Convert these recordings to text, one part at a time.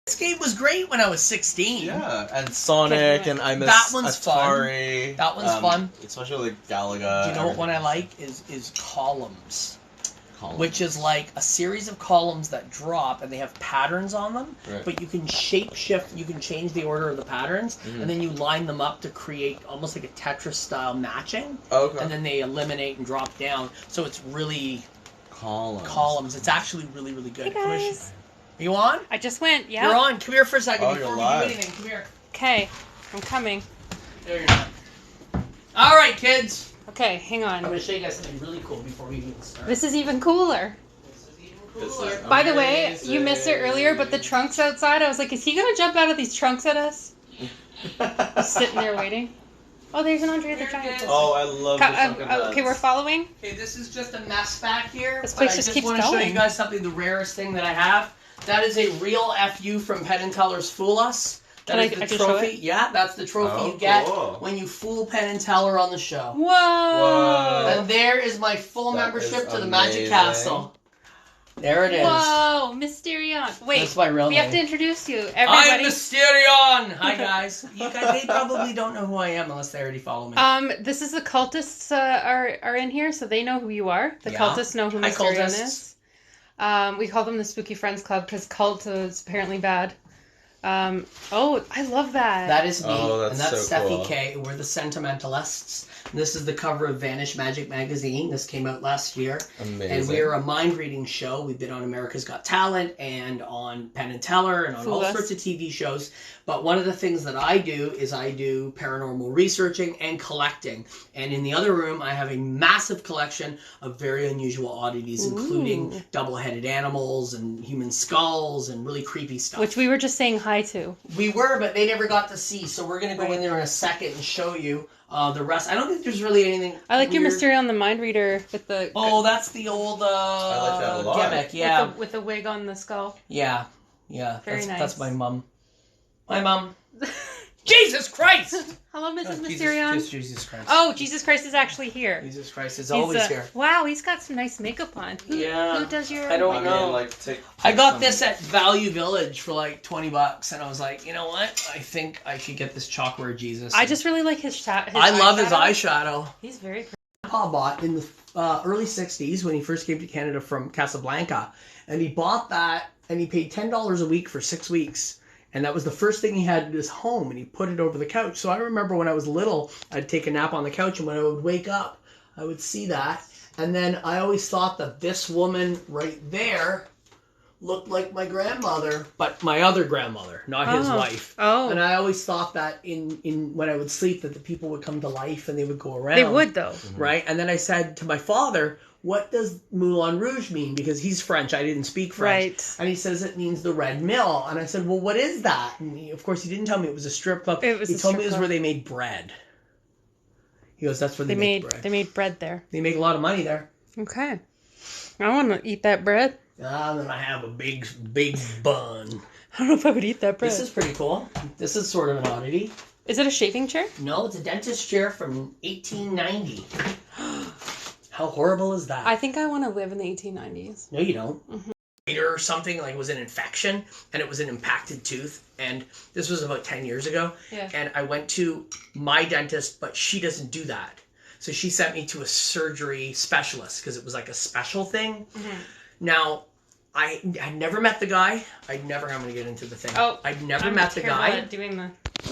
This game was great when I was 16. Yeah, and Sonic, and I miss That one's Atari. fun. That one's fun. Especially like Galaga. Do you know what one I like is columns. Which is like a series of columns that drop and they have patterns on them, but you can shape shift, you can change the order of the patterns, and then you line them up to create almost like a Tetris style matching. Okay. And then they eliminate and drop down, so it's really columns. It's actually really, really good. Hey guys. Are you on? I just went, yeah. You're on. Come here for a second before we do live. anything. Come here. Okay, I'm coming. There you're not. All right, kids. Okay, hang on. I'm going to show you guys something really cool before we even start. This is even cooler. By the way, you missed it earlier, but the trunk's outside. I was like, is he going to jump out of these trunks at us? Just sitting there waiting. Oh, there's an Andre the Giant. Oh, I love the okay, we're following. Okay, this is just a mess back here. This place just keeps going. I just want to show you guys something, the rarest thing that I have. That is a real FU from Penn and Teller's Fool Us. That is the trophy. Yeah, that's the trophy you get when you fool Penn and Teller on the show. Whoa! And there is my full membership to the Magic Castle. There it is. Whoa, Mysterion. Wait, that's my real name. We have to introduce you. Everybody. I'm Mysterion! Hi, guys. You guys, they probably don't know who I am unless they already follow me. This is the cultists are in here, so they know who you are. The cultists know who Mysterion is. We call them the Spooky Friends Club because cult is apparently bad. Oh, I love that. That is me, that's and that's so Steffi cool. K. We're the Sentimentalists. And this is the cover of Vanish Magic magazine. This came out last year. Amazing. And we're a mind reading show. We've been on America's Got Talent and on Penn and Teller and on all sorts of TV shows. But one of the things that I do is I do paranormal researching and collecting. And in the other room, I have a massive collection of very unusual oddities, including double-headed animals and human skulls and really creepy stuff. Which we were just saying hi to. We were, but they never got to see. So we're going to go in there in a second and show you the rest. I don't think there's really anything I like weird. your Mysterion the Mind Reader with the... Oh, that's the old I like that a lot. gimmick, yeah. With the wig on the skull. Yeah. Very nice. That's my mum. My mum. Jesus Christ! Hello, Mrs. Mysterion. Jesus Christ. Oh, Jesus Christ is actually here. Jesus Christ is always here. Wow, he's got some nice makeup on. Who does your... I don't know. Mean, I got this at Value Village for like $20, and I was like, you know what? I think I should get this Chalkware Jesus. I just really like his I love his eyeshadow. He's very pretty. Papa bought in the early 60s when he first came to Canada from Casablanca, and he bought that, and he paid $10 a week for 6 weeks. And that was the first thing he had in his home, and he put it over the couch. So I remember when I was little, I'd take a nap on the couch, and when I would wake up, I would see that. And then I always thought that this woman right there looked like my grandmother, but my other grandmother, not his wife. Oh. And I always thought that in when I would sleep that the people would come to life and they would go around. They would, though. Right? And then I said to my father, what does Moulin Rouge mean? Because he's French. I didn't speak French. Right. And he says it means the Red Mill. And I said, well, what is that? And of course, he didn't tell me it was a strip club. He told me it was where they made bread. He goes, that's where they make bread. They made bread there. They make a lot of money there. Okay. I want to eat that bread. Then I have a big bun. I don't know if I would eat that bread. This is pretty cool. This is sort of an oddity. Is it a shaving chair? No, it's a dentist chair from 1890. How horrible is that? I think I want to live in the 1890s. No, you don't. Or something, like it was an infection, and it was an impacted tooth, and this was about 10 years ago. Yeah. And I went to my dentist, but she doesn't do that. So she sent me to a surgery specialist, because it was like a special thing. Now, I had never met the guy. I'm going to get into the thing. Oh, I'd never met the guy. At doing the...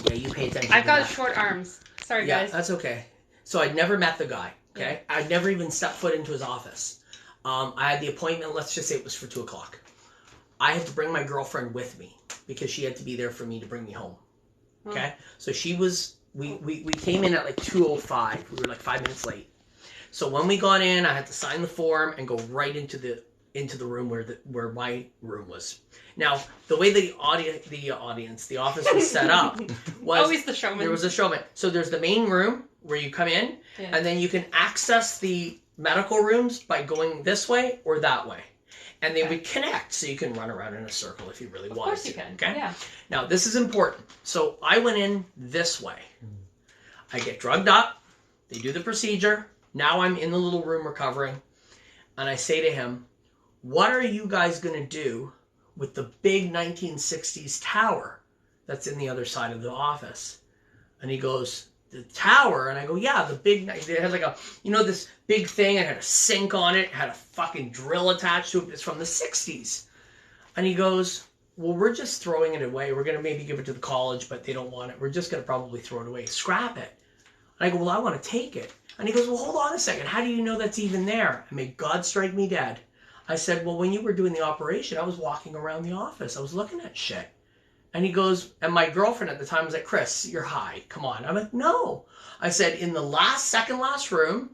Yeah, you pay attention I've to got that. short arms. Sorry, Yeah, guys. that's okay. So I'd never met the guy, okay? Yeah. I'd never even stepped foot into his office. I had the appointment, let's just say it was for 2 o'clock. I had to bring my girlfriend with me because she had to be there for me to bring me home, okay? So she was, we came in at like 2:05. We were like 5 minutes late. So when we got in, I had to sign the form and go right into the room where my room was. Now, the way the office was set up was... Always the showman. There was a showman. So there's the main room where you come in, and then you can access the medical rooms by going this way or that way. And they would connect, so you can run around in a circle if you really want to. Of course you can, okay? Yeah. Now, this is important. So I went in this way. I get drugged up. They do the procedure. Now I'm in the little room recovering. And I say to him, what are you guys going to do with the big 1960s tower that's in the other side of the office. And he goes, the tower? And I go, yeah, the big, it has like a, this big thing. It had a sink on it, had a fucking drill attached to it. It's from the 60s. And he goes, well, we're just throwing it away. We're going to maybe give it to the college, but they don't want it. We're just going to probably throw it away. Scrap it. And I go, well, I want to take it. And he goes, well, hold on a second. How do you know that's even there? And may God strike me dead. I said, well, when you were doing the operation, I was walking around the office. I was looking at shit. And he goes, and my girlfriend at the time was like, Chris, you're high. Come on. I'm like, no. I said, in the second last room,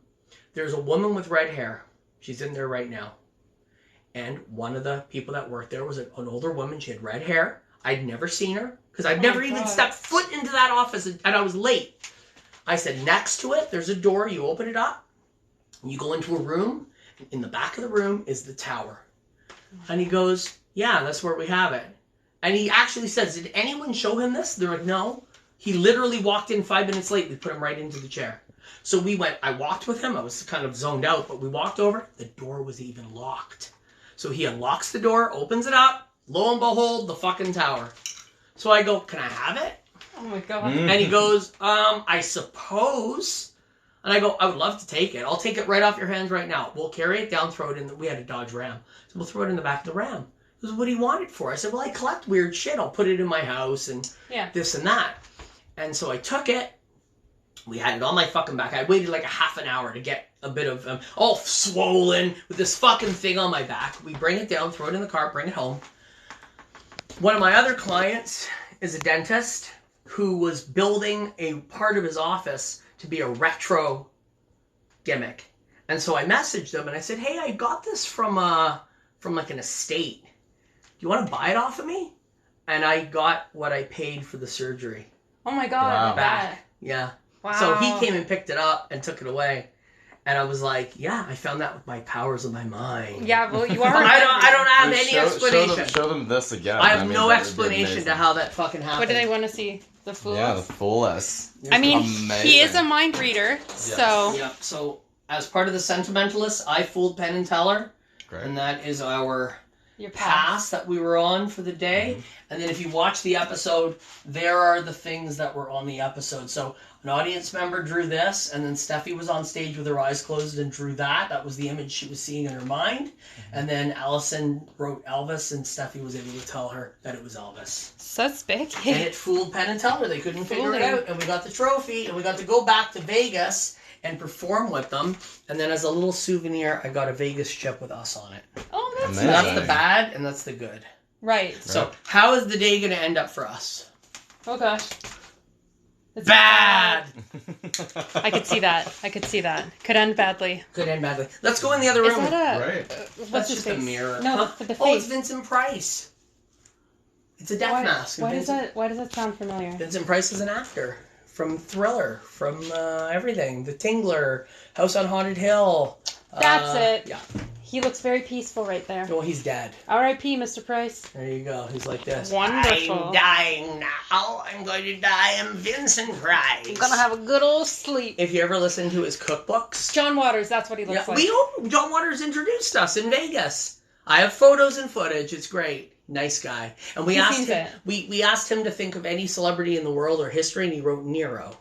there's a woman with red hair. She's in there right now. And one of the people that worked there was an older woman. She had red hair. I'd never seen her because I'd never even stepped foot into that office, and I was late. I said, next to it, there's a door. You open it up. You go into a room. In the back of the room is the tower. And he goes, yeah, that's where we have it. And he actually says, did anyone show him this? They're like, no. He literally walked in 5 minutes late. We put him right into the chair. So we went, I walked with him. I was kind of zoned out, but we walked over. The door was even locked. So he unlocks the door, opens it up. Lo and behold, the fucking tower. So I go, can I have it? Oh my God. And he goes, I suppose. And I go, I would love to take it. I'll take it right off your hands right now. We'll carry it down, throw it in. We had a Dodge Ram. So we'll throw it in the back of the Ram. He goes, what do you want it for? I said, well, I collect weird shit. I'll put it in my house and this and that. And so I took it. We had it on my fucking back. I waited like a half an hour to get a bit of, all swollen with this fucking thing on my back. We bring it down, throw it in the car, bring it home. One of my other clients is a dentist who was building a part of his office to be a retro gimmick. And so I messaged him and I said, hey, I got this from like an estate. Do you want to buy it off of me? And I got what I paid for the surgery. Oh my God. Back. Yeah. Wow. So he came and picked it up and took it away. And I was like, yeah, I found that with my powers of my mind. Yeah, well, you are. I don't have any explanation. Show them this again. I have no explanation to how that fucking happened. What do they want to see? The Fool? Yeah, the Fool S. I mean, amazing. He is a mind reader, so... Yeah, so as part of the Sentimentalists, I fooled Penn and Teller. Great. And that is our Your pass that we were on for the day. Mm-hmm. And then if you watch the episode, there are the things that were on the episode. So an audience member drew this, and then Steffi was on stage with her eyes closed and drew that. That was the image she was seeing in her mind. Mm-hmm. And then Allison wrote Elvis, and Steffi was able to tell her that it was Elvis. Suspect. And it fooled Penn and Teller. They couldn't figure it out. And we got the trophy, and we got to go back to Vegas and perform with them. And then as a little souvenir, I got a Vegas chip with us on it. Oh, that's So that's the bad, and that's the good. Right. So how is the day going to end up for us? Oh, gosh. It's bad! I could see that. Could end badly. Let's go in the other room. Is that That's what's just his face? a mirror. No, the face. Oh, it's Vincent Price. It's a death mask. Why does that sound familiar? Vincent Price is an actor from Thriller, from everything. The Tingler, House on Haunted Hill. That's it. Yeah. He looks very peaceful right there. Well, he's dead. R.I.P. Mr. Price. There you go. He's like this. Wonderful. I'm dying now. I'm going to die. I'm Vincent Price. I'm gonna have a good old sleep. If you ever listen to his cookbooks. John Waters, that's what he looks like. John Waters introduced us in Vegas. I have photos and footage. It's great. Nice guy. And we asked him. We asked him to think of any celebrity in the world or history, and he wrote Nero.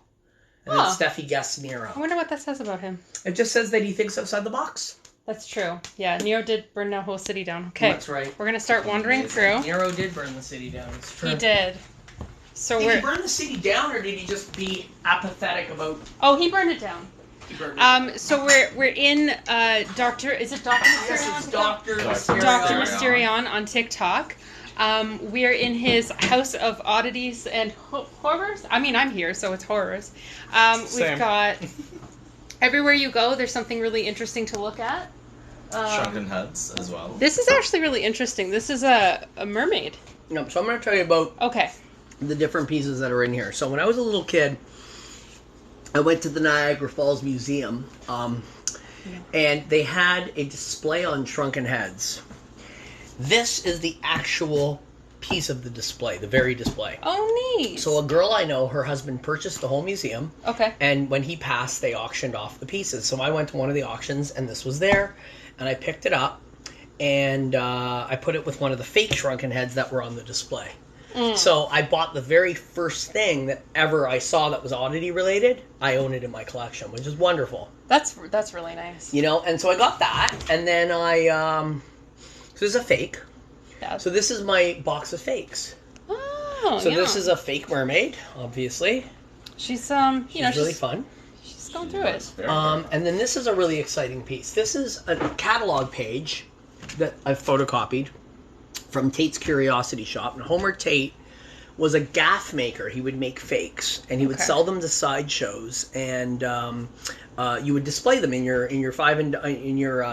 And then Steffi guessed Nero. I wonder what that says about him. It just says that he thinks outside the box. That's true. Yeah, Nero did burn that whole city down. Okay. That's right. We're going to start wandering through. Nero did burn the city down. It's true. He did. So did he burn the city down, or did he just be apathetic about... Oh, he burned it down. He burned it down. So we're in Dr. Is it Dr. Mysterion? Yes, it's Dr. Mysterion. Dr. Mysterion on TikTok. We're in his house of oddities and horrors. I mean, I'm here, so it's horrors. We've got... Everywhere you go, there's something really interesting to look at. Shrunken heads as well. This is actually really interesting. This is a mermaid. No, so I'm going to tell you about the different pieces that are in here. So when I was a little kid, I went to the Niagara Falls Museum, and they had a display on shrunken heads. This is the actual piece of the display, the very display. Oh, neat. So a girl I know, her husband purchased the whole museum. Okay. And when he passed, they auctioned off the pieces. So I went to one of the auctions, and this was there, and I picked it up, and I put it with one of the fake shrunken heads that were on the display. So I bought the very first thing that ever I saw that was Oddity related. I own it in my collection, which is wonderful. That's really nice. You know, and so I got that, and then so this is a fake. Yeah. So this is my box of fakes. Oh, So this is a fake mermaid, obviously. She's She's really fun. She's going through it. And then this is a really exciting piece. This is a catalog page that I've photocopied from Tate's Curiosity Shop. And Homer Tate was a gaff maker. He would make fakes, and he would sell them to sideshows, and you would display them in your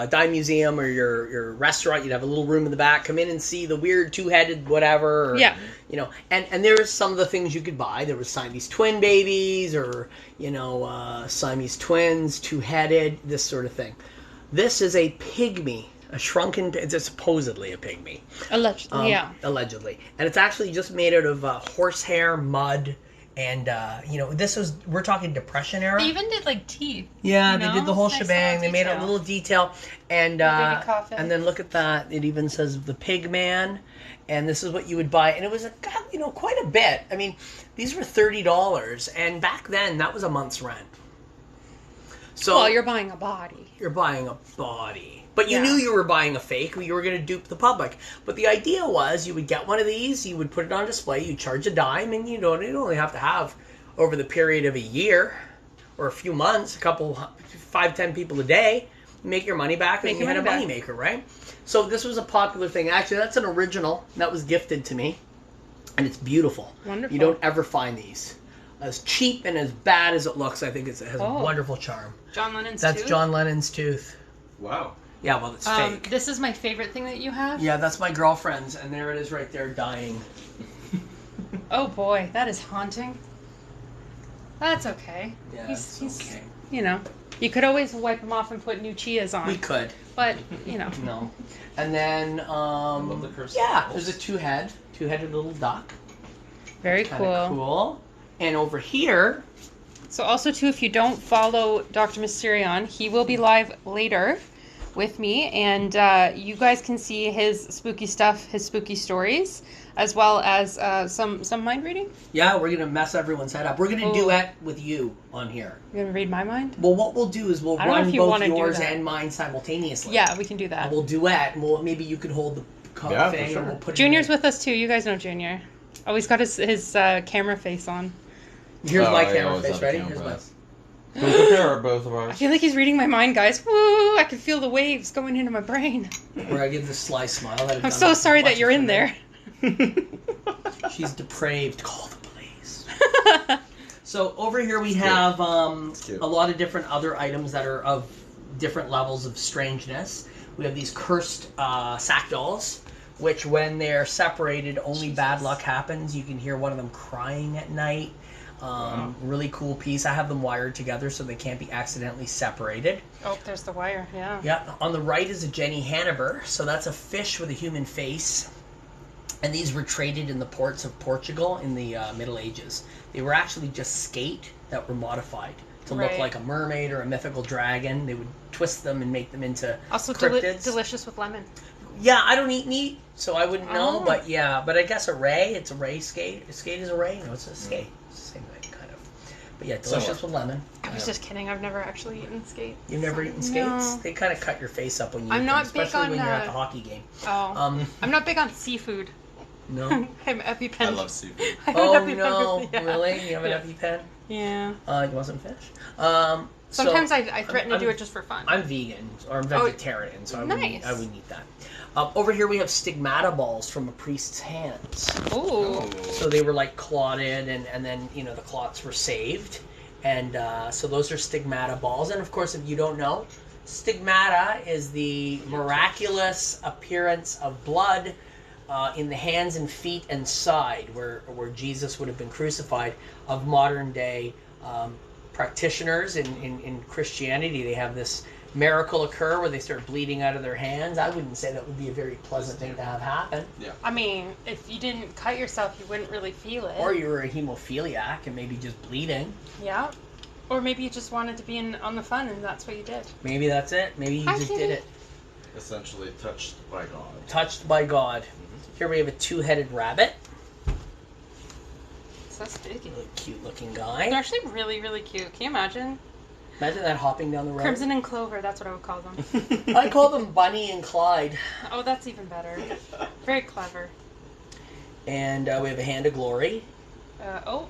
dime museum or your restaurant. You'd have a little room in the back. Come in and see the weird two-headed whatever. Or, you know, and there's some of the things you could buy. There was Siamese twin babies, or Siamese twins, two-headed, this sort of thing. This is a pygmy. A shrunken, it's supposedly a pygmy. Allegedly, Allegedly. And it's actually just made out of horsehair, mud, and, we're talking Depression era. They even did, like, teeth. Yeah, they did the whole shebang. They made a little detail. And then look at that. It even says the pig man. And this is what you would buy. And it was, quite a bit. I mean, these were $30. And back then, that was a month's rent. So, well, you're buying a body. You're buying a body. But you knew you were buying a fake. You were going to dupe the public. But the idea was you would get one of these, you would put it on display, you charge a dime, and you don't only have to have, over the period of a year or a few months, 5-10 people a day, you make your money back, and you had a money maker, right? So this was a popular thing. Actually, that's an original that was gifted to me, and it's beautiful. Wonderful. You don't ever find these. As cheap and as bad as it looks, I think it has a wonderful charm. John Lennon's tooth? That's John Lennon's tooth. Wow. Yeah, well, it's fake. This is my favorite thing that you have. Yeah, that's my girlfriend's, and there it is right there, dying. Oh boy, that is haunting. That's okay. Yeah, he's okay. You could always wipe him off and put new Chias on. We could. But, No. And then, there's a two-headed little duck. Very Kinda cool. And over here... So also, too, if you don't follow Dr. Mysterion, he will be live later with me, and you guys can see his spooky stuff, his spooky stories, as well as some mind reading. Yeah, we're going to mess everyone's head up. We're going to duet with you on here. You're going to read my mind? Well, what we'll do is we'll run both yours and mine simultaneously. Yeah, we can do that. And we'll duet, and maybe you can hold the thing, and we'll put Junior's with us, too. You guys know Junior. Oh, he's got his camera face on. Here's my camera face. Ready? Here's mine. We'll compare both of ours. I feel like he's reading my mind, guys. Woo! I can feel the waves going into my brain. Where I give this sly smile. I'm so sorry that you're in there. She's depraved. Call the police. So over here we have a lot of different other items that are of different levels of strangeness. We have these cursed sack dolls, which when they're separated, only bad luck happens. You can hear one of them crying at night. Really cool piece. I have them wired together so they can't be accidentally separated. Oh, there's the wire, yeah. Yeah, on the right is a Jenny Hanniber. So that's a fish with a human face. And these were traded in the ports of Portugal in the Middle Ages. They were actually just skate that were modified to look like a mermaid or a mythical dragon. They would twist them and make them into cryptids. Delicious with lemon. Yeah, I don't eat meat, so I wouldn't know. But yeah, but I guess a ray, it's a ray skate. A skate is a ray? No, it's a skate. It's the same thing, kind of. But yeah, delicious with lemon. I was just kidding. I've never actually eaten skate. You've never eaten skates? No. They kind of cut your face up when you eat them, especially when you're at the hockey game. Oh. I'm not big on seafood. No? I'm EpiPen. I love seafood. Oh, no. Yeah. Really? You have an EpiPen? Yeah. You want some fish? Sometimes I threaten to do it just for fun. I'm vegan, or I'm vegetarian, so I wouldn't eat that. Over here we have stigmata balls from a priest's hands. Ooh. So they were like clotted, and then, the clots were saved. And so those are stigmata balls. And of course, if you don't know, stigmata is the miraculous appearance of blood in the hands and feet and side, where Jesus would have been crucified, of modern day practitioners in Christianity. They have this miracle occur where they start bleeding out of their hands. I wouldn't say that would be a very pleasant thing to have happen. Yeah. I mean, if you didn't cut yourself, you wouldn't really feel it. Or you were a hemophiliac and maybe just bleeding. Yeah. Or maybe you just wanted to be on the fun and that's what you did. Maybe that's it. Maybe you just did it. essentially touched by God. Touched by God. Here we have a two-headed rabbit. So sticky. Cute looking They're guy. actually really, really cute. Can you imagine? Imagine that hopping down the road. Crimson and Clover, that's what I would call them. I call them Bunny and Clyde. Oh, that's even better. Very clever. And we have a Hand of Glory.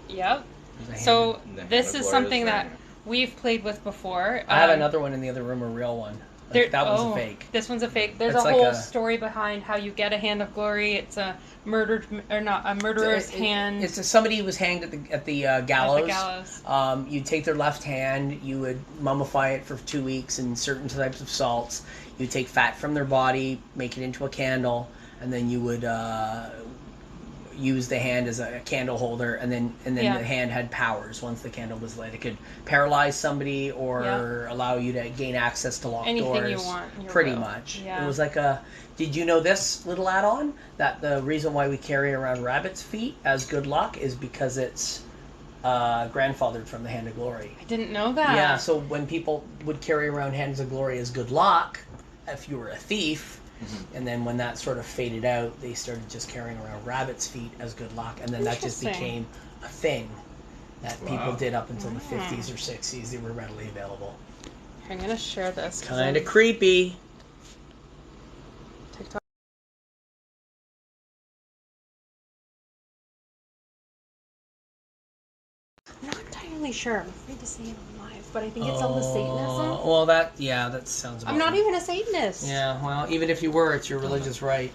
Yep. There's a So hand this of is glory something is that very we've played with before. I have another one in the other room, a real one. That one's a fake. This one's a fake. There's It's a like whole a- story behind how you get a Hand of Glory. It's a murderer's hand. It's somebody who was hanged at the gallows. At the gallows. You'd take their left hand, you would mummify it for 2 weeks in certain types of salts. You'd take fat from their body, make it into a candle, and then you would use the hand as a candle holder, and then the hand had powers once the candle was lit. It could paralyze somebody or allow you to gain access to locked Anything doors. you want. Pretty much. Yeah. It was like a... Did you know this little add-on? That the reason why we carry around rabbit's feet as good luck is because it's grandfathered from the Hand of Glory. I didn't know that. Yeah, so when people would carry around Hands of Glory as good luck, if you were a thief, and then when that sort of faded out, they started just carrying around rabbit's feet as good luck, and then that just became a thing that people did up until the 50s or 60s. They were readily available. I'm going to share this. Kind of creepy. TikTok. I'm not entirely sure. I'm afraid to say it on live, but I think it's all the Satanism. Well, that sounds about I'm not right. even a Satanist. Yeah, well, even if you were, it's your religious right.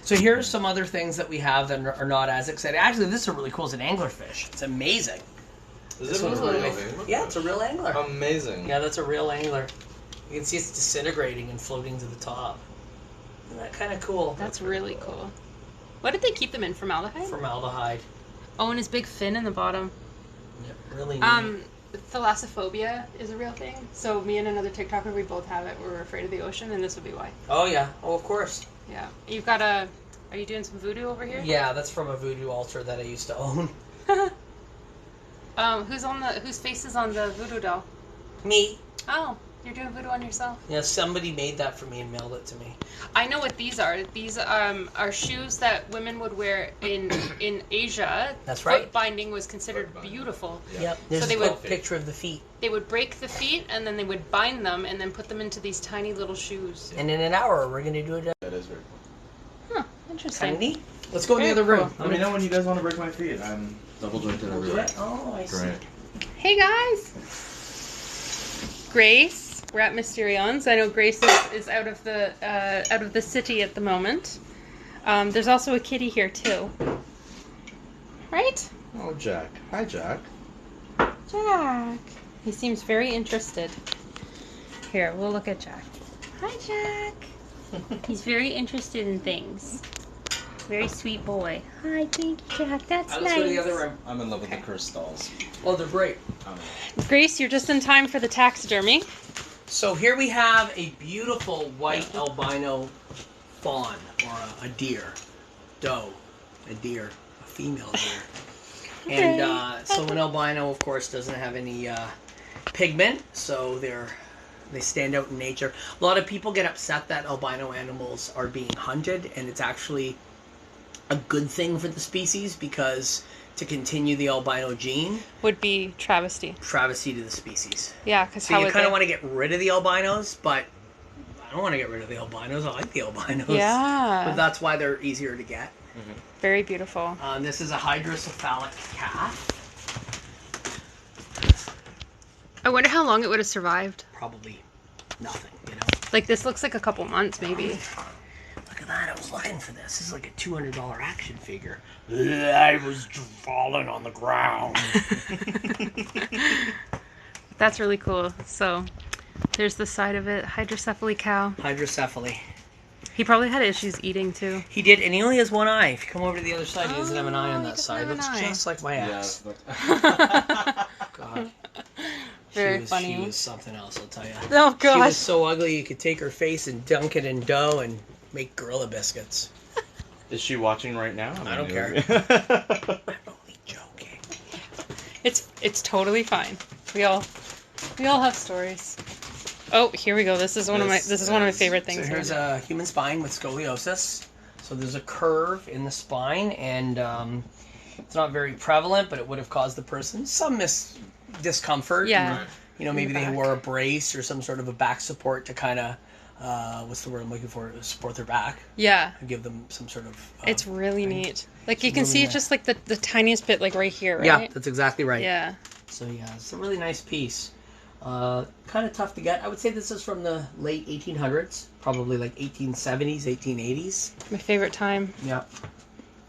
So here's some other things that we have that are not as exciting. Actually, this is really cool. It's an anglerfish. It's amazing. Is it a real angler? Yeah, it's a real angler. Amazing. Yeah, that's a real angler. You can see it's disintegrating and floating to the top. Isn't that kind of cool? That's really cool. What did they keep them in? Formaldehyde? Formaldehyde. Oh, and his big fin in the bottom. Yeah, really neat. Thalassophobia is a real thing. So me and another TikToker, we both have it. We're afraid of the ocean, and this would be why. Oh, yeah. Oh, of course. Yeah. You've got a... Are you doing some voodoo over here? Yeah, that's from a voodoo altar that I used to own. Whose face is on the voodoo doll? Me. Oh, you're doing voodoo on yourself. Yeah, somebody made that for me and mailed it to me. I know what these are. These are shoes that women would wear in Asia. That's right. Foot binding was considered beautiful. Yeah. Yep. There's So they a would- picture of the feet. They would break the feet and then they would bind them and then put them into these tiny little shoes. And in an hour, we're going to do it. That is very cool. Huh, interesting. Kind of neat. Let's go in the Very other room. cool. Let me know when you guys want to break my feet. I'm double jointed everywhere. Oh, I see. Great. Hey guys! Grace, we're at Mysterion's. I know Grace is out of the city at the moment. There's also a kitty here too. Right? Oh, Jack. Hi, Jack. Jack. He seems very interested. Here, we'll look at Jack. Hi, Jack. He's very interested in things. Very sweet boy. Hi, thank you, Jack. That's Let's nice. go to the other room. I'm in love with the crystals. Oh, they're great. Grace, you're just in time for the taxidermy. So here we have a beautiful white albino fawn, or a deer. Doe. A deer. A female deer. And so an albino, of course, doesn't have any pigment, so they stand out in nature. A lot of people get upset that albino animals are being hunted, and it's actually a good thing for the species, because to continue the albino gene Would be travesty. to the species. Yeah, because So you kind of want to get rid of the albinos, but I don't want to get rid of the albinos. I like the albinos. Yeah. But that's why they're easier to get. Very beautiful. This is a hydrocephalic calf. I wonder how long it would have survived. Probably nothing, you know. Like, this looks like a couple months, maybe. Look at that. I was looking for this. This is like a $200 action figure. I was falling on the ground. That's really cool. So, there's the side of it. Hydrocephaly cow. Hydrocephaly. He probably had issues eating, too. He did, and he only has one eye. If you come over to the other side, he doesn't have an eye on he that doesn't side. have an Looks eye. just like my ass. Yeah. God. Very She funny. was something else, I'll tell you. Oh, She gosh. was so ugly you could take her face and dunk it in dough and make gorilla biscuits. Is she watching right now? I don't care. care. I'm only joking. It's totally fine. We all have stories. Oh, here we go. This is one of my favorite So things. here's a human spine with scoliosis. So there's a curve in the spine, and it's not very prevalent, but it would have caused the person some discomfort. Yeah. Right. You know, maybe the they back. wore a brace or some sort of a back support to kind of, what's the word I'm looking for? Support their back Yeah. and give them some sort of. It's really neat. Like you It's can really see nice. it's just like the tiniest bit, like right here, right? Yeah, that's exactly right. Yeah. So yeah, it's a really nice piece. Kind of tough to get. I would say this is from the late 1800s, probably like 1870s, 1880s. My favorite time. Yeah.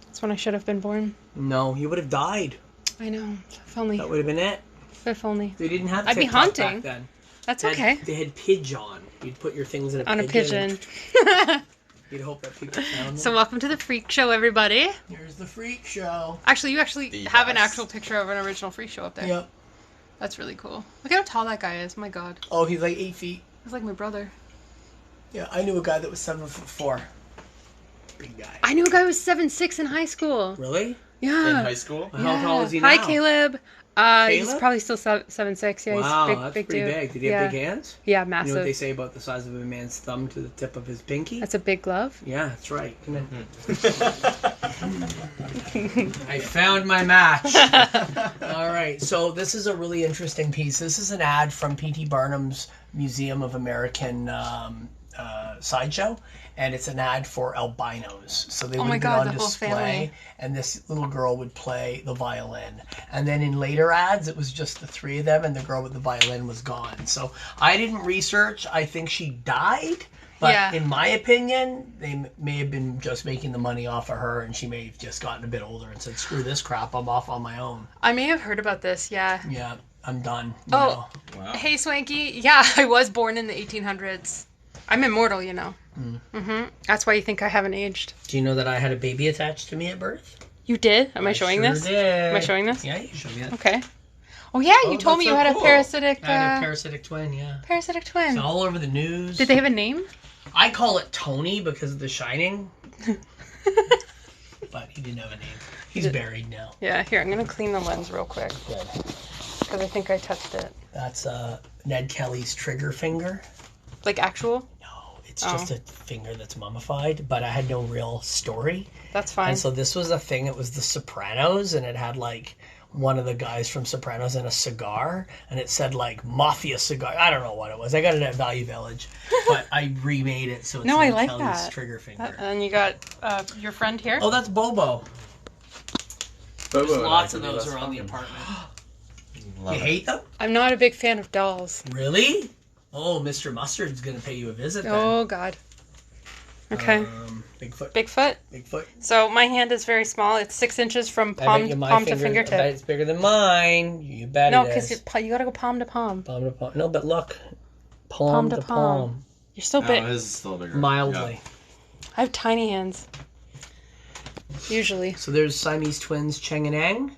That's when I should have been born. No, you would have died. I know. If only. That would have been it. If only. They didn't have I'd be TikTok haunting. back then. That's They had- okay. They had pigeon. You'd put your things in a On a pigeon. pigeon. You'd hope that people found them. So welcome to the freak show, everybody. Here's the freak show. Actually, you The have an best. actual picture of an original freak show up there. Yep. That's really cool. Look how tall that guy is. My God. Oh, he's like 8 feet. He's like my brother. Yeah, I knew a guy that was 7'4". Big guy. I knew a guy who was 7'6" in high school. Really? In Yeah. high school? How tall is he now? Hi, Caleb. He's Caleb? probably still 7'6". Yeah, Wow, he's big, that's big pretty dude. big. Did he have big hands? Yeah, You know what they massive. say about the size of a man's thumb to the tip of his pinky? That's a big glove. Yeah, that's right. Come in. I found my match. All right, so this is a really interesting piece. This is an ad from P.T. Barnum's Museum of American Sideshow, and it's an ad for albinos. So they Oh would my have been God, on the whole display, family. and this little girl would play the violin. And then in later ads, it was just the three of them, and the girl with the violin was gone. So I didn't research. I think she died. But Yeah. in my opinion, they may have been just making the money off of her, and she may have just gotten a bit older and said, "Screw this crap, I'm off on my own." I may have heard about this. Yeah. Yeah, I'm done. Oh. Wow. Hey, Swanky. Yeah, I was born in the 1800s. I'm immortal, you know. That's why you think I haven't aged. Do you know that I had a baby attached to me at birth? You did? Am I showing sure this? Did. Am I showing this? Yeah, you showed me that. Okay. Oh yeah, Oh, you told me that's you so had cool. a parasitic. I had a parasitic twin. Yeah, Parasitic twin. it's all over the news. Did they have a name? I call it Tony because of The Shining, but he didn't have a name. He's buried now. Yeah. Here, I'm gonna clean the lens real quick Good. because I think I touched it. That's Ned Kelly's trigger finger. Like actual? No, it's just a finger that's mummified, but I had no real story. That's fine. And so this was a thing. It was The Sopranos, and it had like one of the guys from Sopranos in a cigar, and it said like Mafia cigar. I don't know what it was. I got it at Value Village, but I remade it so it's No, I Ned like Kelly's that. trigger finger. And you got your friend here. Oh, that's Bobo. Bobo There's and lots I of could do those this around the fucking- apartment. Love You it. hate them? I'm not a big fan of dolls. Really? Oh, Mr. Mustard's gonna pay you a visit then. Oh God. Okay. Bigfoot. Bigfoot. Bigfoot. So my hand is very small. It's 6 inches from I bet palm you my to fingers- I bet fingertip. it's bigger than mine. You bet No, it because is. you gotta go palm to palm. Palm to palm. No, but look. Palm to palm. You're still Oh, big. his is still bigger. Mildly. I have tiny hands. Usually. So there's Siamese twins Cheng and Eng.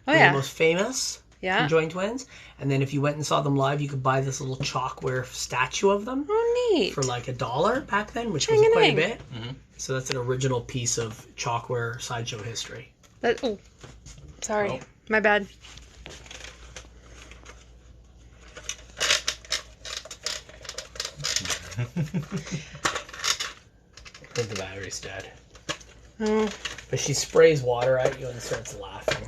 Oh They're yeah. the most famous Yeah. conjoined twins. And then if you went and saw them live, you could buy this little chalkware statue of them Oh neat. for like $1 back then, which Cheng was and quite a Eng. bit. Mhm. So that's an original piece of chalkware sideshow history. Oh. Sorry. Oh. My bad. I think the battery's dead. Oh. But she sprays water at you and starts laughing.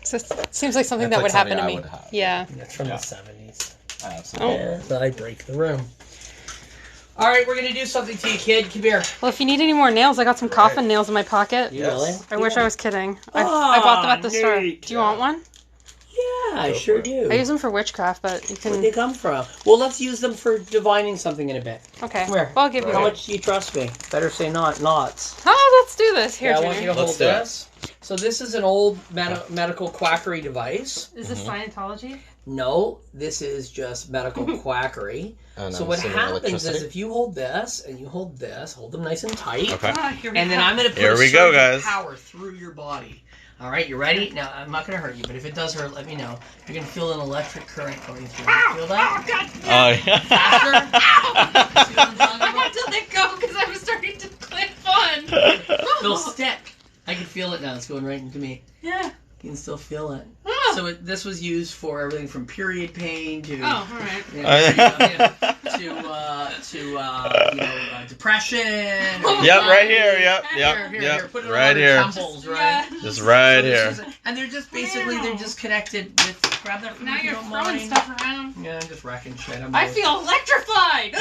So it seems like something That's that would like happen to something me. I would have. Yeah. That's from Yeah. the 70s. Absolutely. Yeah, so I break the room. All right, we're going to do something to you, kid. Come here. Well, if you need any more nails, I got some coffin nails in my pocket. Yes. Really? I wish I was kidding. I bought them at the store. neat. Do you want one? Yeah, I sure do. I use them for witchcraft, but you Where'd can. they come from? Well, let's use them for divining something in a bit. Okay. Where? Well, I'll give you How one. much do you trust me? Better say knots. Oh, let's do this. Here, Yeah, I want you Junior. to Let's hold do it. this. So this is an old medical quackery device. Is this Scientology? No, this is just medical quackery. And So I'm what assuming happens is electricity. if you hold this and you hold this, hold them nice and tight. Okay. Here we And then go. I'm going to put Here a we go, surge guys. of power through your body. All right, you ready? Now, I'm not going to hurt you, but if it does hurt, let me know. You're going to feel an electric current going through. You feel that? Oh, yeah. Faster? See what I'm talking I about? had to let go because I was starting to click fun. It'll stick. I can feel it now. It's going right into me. Yeah. You can still feel it. So this was used for everything from period pain to Oh, all right. depression. Yep, right here. Yep. Here, put it Right on here. temples, right? Yeah. Just right here. And they're just basically they're just connected with. Grab that from Now me if you you're don't throwing mind. stuff around. Yeah, I'm just wrecking shit. I feel electrified.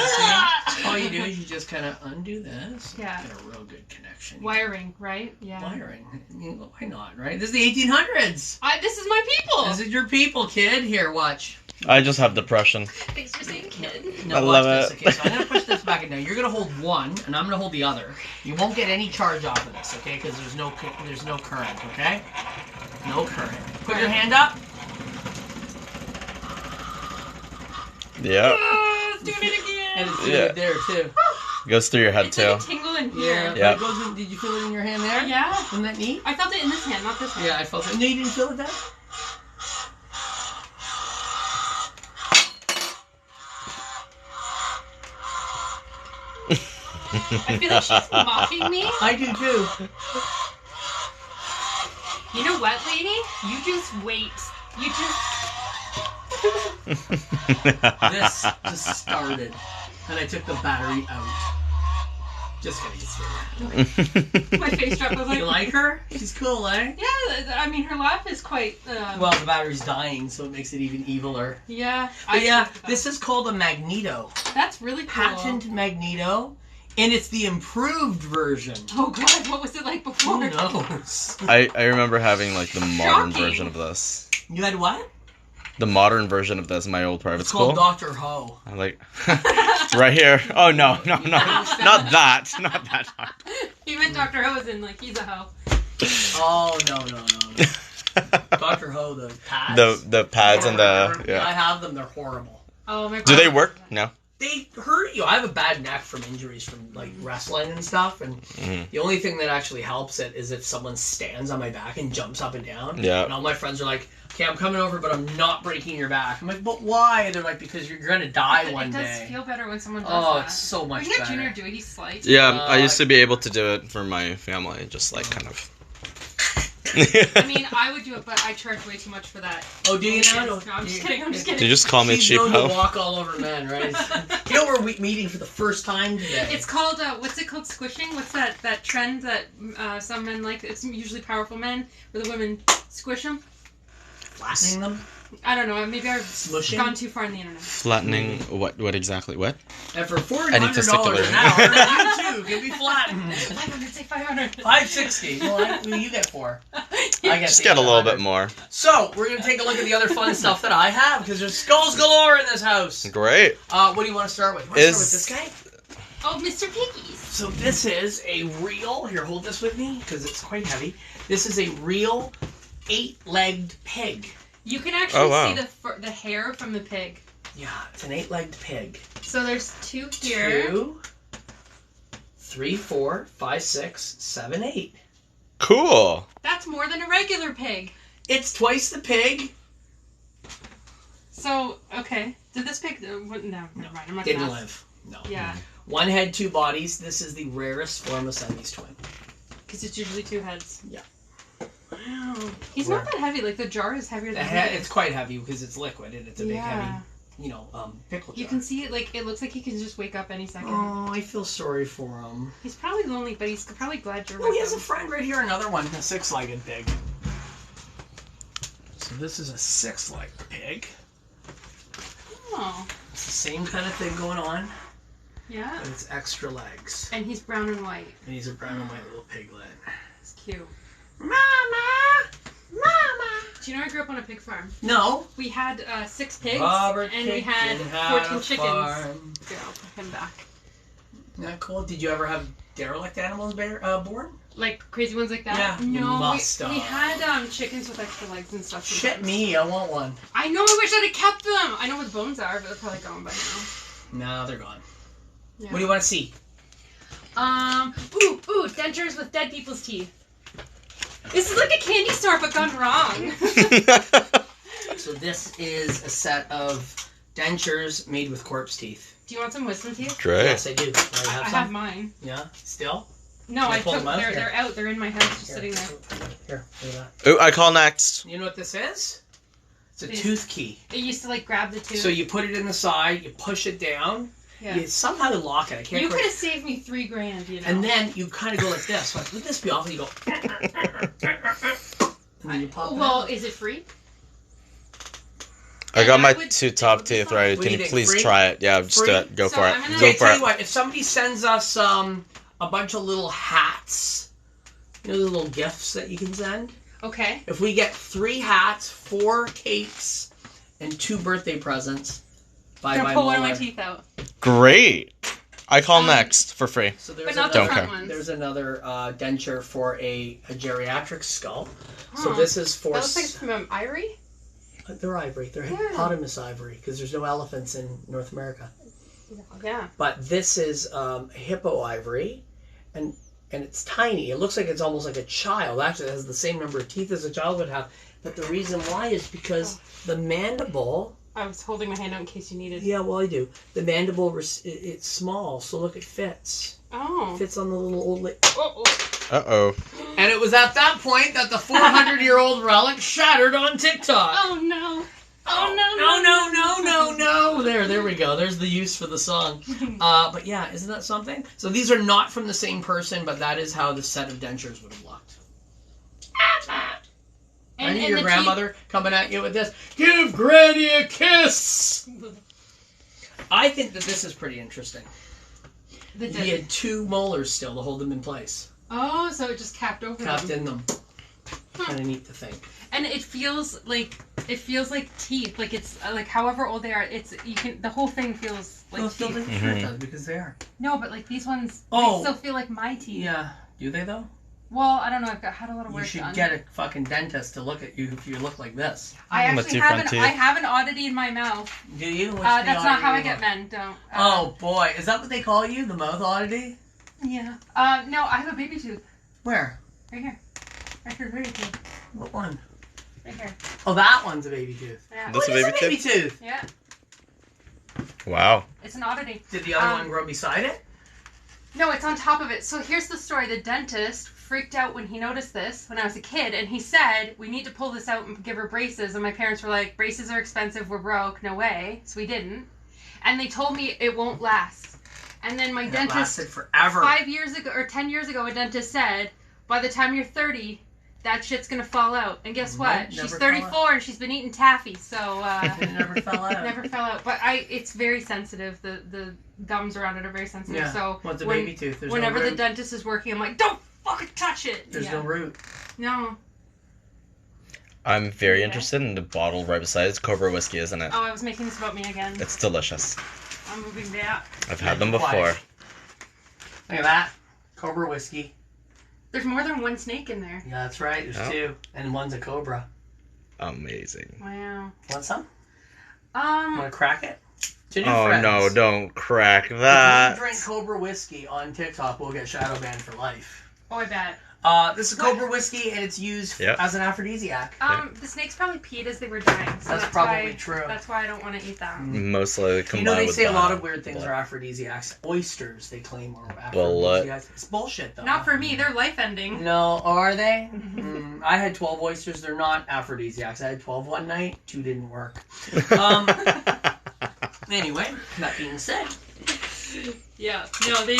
All you do is you just kind of undo this. Yeah. Get a real good connection. Wiring, right? Yeah. Wiring. I mean, why not, right? This is the 1800s. This is my people. This is your people, kid. Here, watch. I just have depression. Thanks for saying kid. No, I watch love this. it. Okay, so I'm going to push this back and down. You're going to hold one, and I'm going to hold the other. You won't get any charge off of this, okay? Because there's no current, okay? No current. Put your hand up. Yep. It's doing it again. And it's doing it there, too. Goes through your head, It's too. like a tingle in here. Yeah. Yep. It goes in, did you feel it in your hand there? Yeah. Isn't that neat? I felt it in this hand, not this hand. Yeah, I felt it. No, you didn't feel it there? I feel like she's mocking me. I do, too. You know what, lady? You just wait. You just... This just started, and I took the battery out. Just kidding. My face dropped. I was like... You like her? She's cool, eh? Yeah, I mean, her laugh is quite... Well, the battery's dying, so it makes it even eviler. Yeah. But yeah, this is called a magneto. That's really cool. Patent magneto, and it's the improved version. Oh god, what was it like before? Who knows? I remember having like the modern Shocking. version of this. You had what? The modern version of this in my old private It's school. called Dr. Ho. I'm like, right here. Oh no, not that. He meant Dr. Ho as in, like, he's a hoe. Oh, no. Dr. Ho, the pads. The pads and the I yeah. have them, they're horrible. Oh my god. Do they work? No. They hurt you. I have a bad neck from injuries from like wrestling and stuff, and the only thing that actually helps it is if someone stands on my back and jumps up and down. Yeah. And all my friends are like, "Okay, I'm coming over, but I'm not breaking your back." I'm like, "But why?" They're like, "Because you're gonna die one day." It does feel better when someone does Oh, that. it's so much We can better. have Junior do it. He's slight. Yeah, I used to be able to do it for my family, just like kind of. I mean, I would do it, but I charge way too much for that. Oh, do you now? No, I'm just kidding. I'm just Did kidding. you just call me a She's cheap known hoe? to walk all over men, right? You know, we're meeting for the first time today. It's called, what's it called? Squishing? What's that trend that some men like? It's usually powerful men, where the women squish them. flattening them. I don't know. Maybe I've Smushing? gone too far on the internet. Flattening. What exactly? What? And for Any $400 testicular. an hour, you too can be flattened. 500, say 500. $560. Well, you get $4. I get Just the get a little 800. bit more. So we're gonna take a look at the other fun stuff that I have because there's skulls galore in this house. Great. What do you want to start with? You want to start with this guy? Oh, Mr. Piggies. So this is a real. Here, hold this with me because it's quite heavy. This is a real 8-legged pig. You can actually wow. see the hair from the pig. Yeah, it's an 8-legged pig. So there's 2 here. 2, 3, 4, 5, 6, 7, 8. Cool. That's more than a regular pig. It's twice the pig. So, okay. Did this pig... no, never mind. I'm not gonna Didn't ask. live. No. Yeah. 1 head, 2 bodies. This is the rarest form of Siamese twin. Because it's usually 2 heads. Yeah. Wow. He's not that heavy. Like, the jar is heavier The than head, he is. it's quite heavy because it's liquid and it's a big, Yeah. heavy, pickle jar. You can see it, like, it looks like he can just wake up any second. Oh, I feel sorry for him. He's probably lonely, but he's probably glad you're Oh, he with has a him. friend right here, another one, a 6-legged pig. So this is a 6-legged pig. Oh. It's the same kind of thing going on, Yeah. but it's extra legs. And he's brown and white. And he's a brown and white little piglet. It's cute. Mama! Mama! Do you know I grew up on a pig farm? No. We had 6 pigs, Robert and we had Kipken 14 a chickens. farm. Here, I'll put him back. Isn't that cool? Did you ever have derelict animals born? Like crazy ones like that? Yeah, you No, must we have. had chickens with extra legs and stuff. Shit sometimes. me, I want one. I know, I wish I'd have kept them. I know where the bones are, but they're probably gone by now. No, they're gone. Yeah. What do you want to see? Ooh, dentures with dead people's teeth. This is like a candy store, but gone wrong. So this is a set of dentures made with corpse teeth. Do you want some wisdom teeth? Great. Yes, I do. I I have have some. mine. Yeah, still? No, Can I I pull took. them out? They're Here. out. They're in my house, just Here. sitting there. Here, look at that. Ooh, I call next. You know what this is? It's a tooth key. It used to like grab the tooth. So you put it in the side, you push it down, you somehow lock it. I can't. You could have saved me $3,000, you know. And then you kind of go like this. Like, would this be awful? You go. And then you pop it out. Is it free? I got my 2 top teeth right. Can you please try it? Yeah, just go for it. Go for Tell it. you what, if somebody sends us a bunch of little hats, you know, the little gifts that you can send. Okay. If we get 3 hats, 4 cakes, and 2 birthday presents, bye bye. Pull one of my teeth out. Great. I call next for free. So there's but not the front ones. There's another denture for a geriatric skull. So this is for. That looks like it's from ivory. They're ivory. They're hippopotamus ivory because there's no elephants in North America. Yeah. But this is hippo ivory, and it's tiny. It looks like it's almost like a child. Actually, it has the same number of teeth as a child would have. But the reason why is because the mandible. I was holding my hand out in case you needed. Yeah, well, I do. The mandible, it's small, so look, it fits. Oh. It fits on the little old. Uh-oh. And it was at that point that the 400-year-old relic shattered on TikTok. Oh no. No. There we go. There's the use for the song. But yeah, isn't that something? So these are not from the same person, but that is how the set of dentures would have looked. I need your grandmother coming at you with this. Give Granny a kiss! I think that this is pretty interesting. He had 2 molars still to hold them in place. Oh, so it just capped over Capped them. in them. Kind of neat to think. And it feels like teeth. Like it's like however old they are, the whole thing feels like teeth. Still think sure it does because they are. No, but like these ones, they still feel like my teeth. Yeah. Do they though? Well, I don't know. I've had a lot of work done. You should get a fucking dentist to look at you if you look like this. I actually have an oddity in my mouth. Do you? That's not how I get men. Don't. Oh boy, is that what they call you? The mouth oddity? Yeah. No, I have a baby tooth. Where? Right here. Right here, baby tooth. What one? Right here. Oh, that one's a baby tooth. Yeah. That's a baby tooth? Yeah. Wow. It's an oddity. Did the other one grow beside it? No, it's on top of it. So here's the story. The dentist freaked out when he noticed this when I was a kid, and he said, we need to pull this out and give her braces. And my parents were like, braces are expensive, we're broke, no way. So we didn't. And they told me it won't last. And then my dentist, lasted forever. 5 years ago or 10 years ago, a dentist said, by the time you're 30, that shit's gonna fall out. And guess what? She's 34 and she's been eating taffy, so it never fell out. Never fell out. But it's very sensitive. The gums around it are very sensitive. Yeah. So What's a baby tooth? There's whenever no root. the dentist is working, I'm like, don't fucking touch it. There's no root. No. I'm very interested in the bottle right beside it. It's Cobra whiskey, isn't it? Oh, I was making this about me again. It's delicious. I'm moving back. I've had them before. Look at that. Cobra whiskey. There's more than one snake in there. Yeah, that's right. There's 2. And one's a cobra. Amazing. Wow. Want some? Want to crack it? To new Oh, friends, no, don't crack that. If you drink Cobra whiskey on TikTok, we'll get shadow banned for life. Oh, I bet. This is Cobra whiskey, and it's used as an aphrodisiac. The snakes probably peed as they were dying. So that's probably true. That's why I don't want to eat them. Most likely combined with You know, they say a lot of blood. weird things are aphrodisiacs. Oysters, they claim, are aphrodisiacs. It's bullshit, though. Not for me. They're life-ending. No, are they? I had 12 oysters. They're not aphrodisiacs. I had 12 one night. 2 didn't work. Anyway, that being said. Yeah. No, they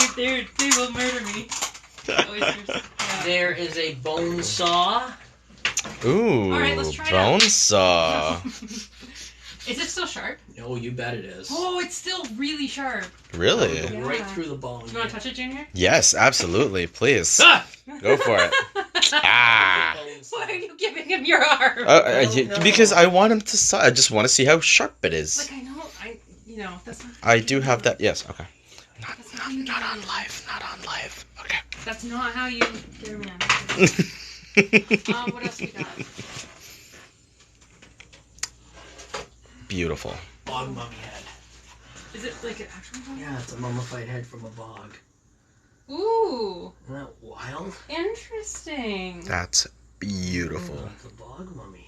will murder me. Oysters. Yeah. There is a bone saw. Ooh, all right, let's try bone it saw. Is it still sharp? Oh, you bet it is. Oh, it's still really sharp. Really? Go right through the bone. Do you want to touch it, Junior? Yes, absolutely. Please. Ah! Go for it. Ah. Why are you giving him your arm? No. Because I want him to. I just want to see how sharp it is. Like, I know, that's not. I do have that. Yes. Okay. Not on live. Not on live. Okay. That's not how you get a man. What else we got? Beautiful. Bog mummy head. Is it like an actual bog? Yeah, it's a mummified head from a bog. Ooh. Isn't that wild? Interesting. That's beautiful. It's a bog mummy.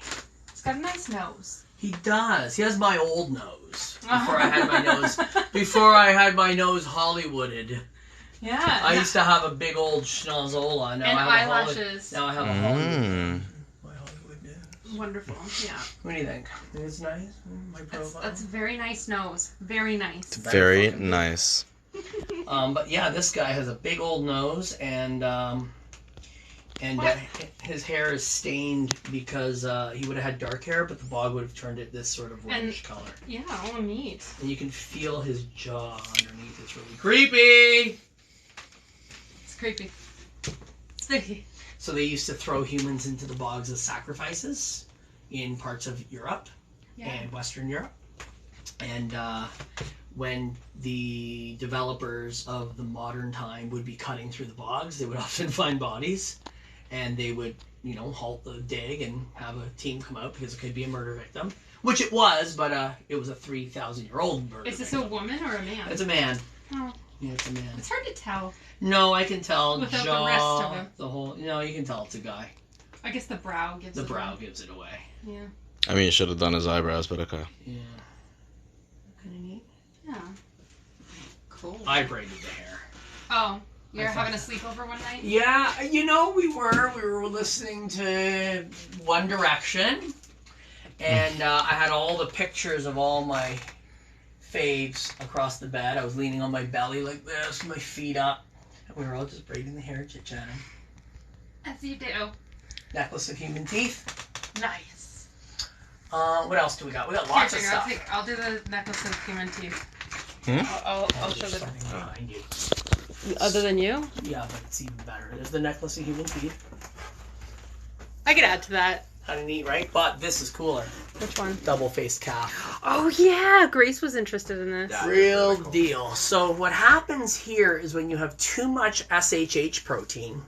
It's got a nice nose. He does. He has my old nose. Before I had my nose. Before I had my nose Hollywooded. Yeah. I used to have a big old schnozzola. Now and I have eyelashes. now I have a Hollywood. My Hollywood nose. Wonderful. Yeah. What do you think? Think it's nice? My profile. That's a very nice nose. Very nice. It's very nice. But yeah, this guy has a big old nose, and his hair is stained because he would have had dark hair, but the bog would have turned it this sort of reddish color. Yeah, oh neat. And you can feel his jaw underneath. It's really creepy. It's creepy. Spooky. So they used to throw humans into the bogs as sacrifices in parts of Europe and Western Europe. And when the developers of the modern time would be cutting through the bogs, they would often find bodies. And they would, halt the dig and have a team come out because it could be a murder victim. Which it was, but it was a 3,000-year-old murder Is this victim. a woman or a man? It's a man. Oh. Yeah, it's a man. It's hard to tell. No, I can tell. Without jaw, the rest of him. the whole. No, you can tell it's a guy. I guess the brow gives it away. Gives it away. Yeah. I mean, you should have done his eyebrows, but okay. Yeah. Kind of neat. Yeah. Cool. I braided the hair. Oh, you're having a sleepover one night? Yeah, we were listening to One Direction, and I had all the pictures of all my faves across the bed. I was leaning on my belly like this, my feet up, and we were all just braiding the hair, chit-chatting. As you do. Necklace of human teeth. Nice. What else do we got? We got lots of stuff. I'll do the necklace of human teeth. Hmm? I'll show There's the... something behind you. Other than you? Yeah, but it's even better. There's the necklace of human teeth. I could add to that. Kind of neat, right? But this is cooler. Which one? Double-faced calf. Oh, yeah. Grace was interested in this. Real deal. So what happens here is when you have too much SHH protein,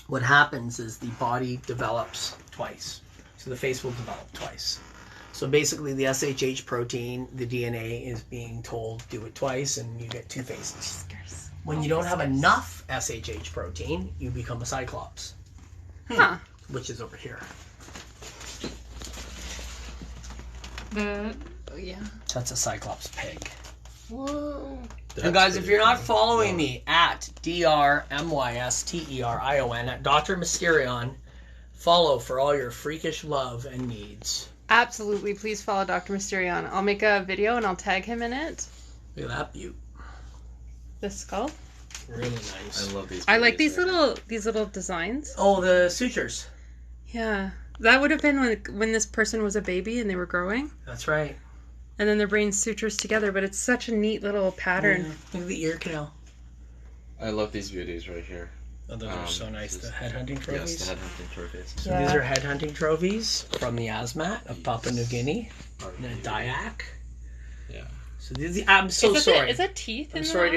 what happens is the body develops twice. So the face will develop twice. So basically the SHH protein, the DNA is being told do it twice and you get two faces. When you don't have enough SHH protein, you become a cyclops. Huh. Which is over here. Yeah. That's a cyclops pig. Whoa. And guys, if you're not following me at DrMysterion at DrMysterion, follow for all your freakish love and needs. Absolutely. Please follow Dr. Mysterion. I'll make a video and I'll tag him in it. Look at that beaut. The skull. Really nice. I love these. I like these little designs. Oh, the sutures. Yeah. That would have been when this person was a baby and they were growing. That's right. And then their brain sutures together, but it's such a neat little pattern. Yeah. Look at the ear canal. I love these beauties right here. Oh, those are so nice. The headhunting trophies. Yes, the headhunting trophies. So these are headhunting trophies from the Asmat of Papua New Guinea. The Dayak. Yeah. So these, I'm so sorry. Is that teeth in Sorry,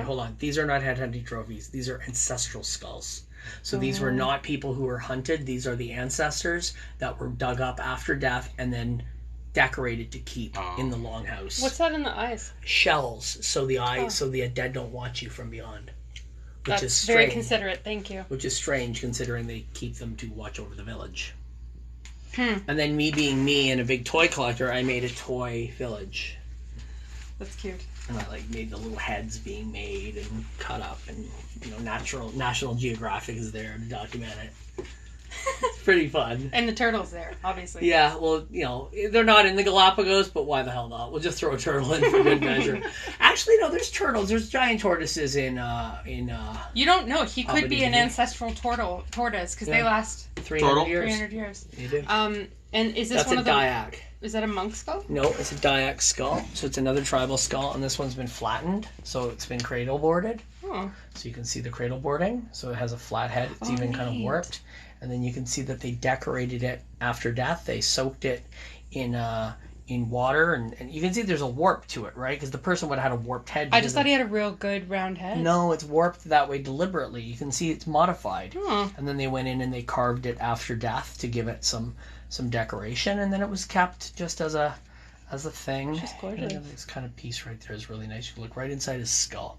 hold on. These are not headhunting trophies. These are ancestral skulls. So these were not people who were hunted. These are the ancestors that were dug up after death and then decorated to keep in the longhouse. What's that in the eyes? Shells, so the eyes, so the dead don't watch you from beyond. Which That's is strange, very considerate. Thank you. which is strange considering they keep them to watch over the village. Hmm. And then me being me and a big toy collector, I made a toy village. That's cute. And I made the little heads being made and cut up, and National Geographic is there to document it. It's pretty fun. And the turtle's there, obviously. Yeah, well, they're not in the Galapagos, but why the hell not? We'll just throw a turtle in for good measure. Actually, no, there's turtles. There's giant tortoises in. You don't know. He could be an Guinea. ancestral tortoise because they last 300 years. 300 years. They do. And is this That's one a of the? Dayak. Is that a monk skull? No, it's a Dayak skull. So it's another tribal skull, and this one's been flattened, so it's been cradle boarded. Oh. So you can see the cradle boarding. So it has a flat head. It's even kind of warped. And then you can see that they decorated it after death. They soaked it in water, and you can see there's a warp to it, right? Because the person would have had a warped head. I just thought he had a real good round head. No, it's warped that way deliberately. You can see it's modified. Oh. And then they went in and they carved it after death to give it some decoration, and then it was kept just as a thing. Just gorgeous. And this kind of piece right there is really nice. You can look right inside his skull.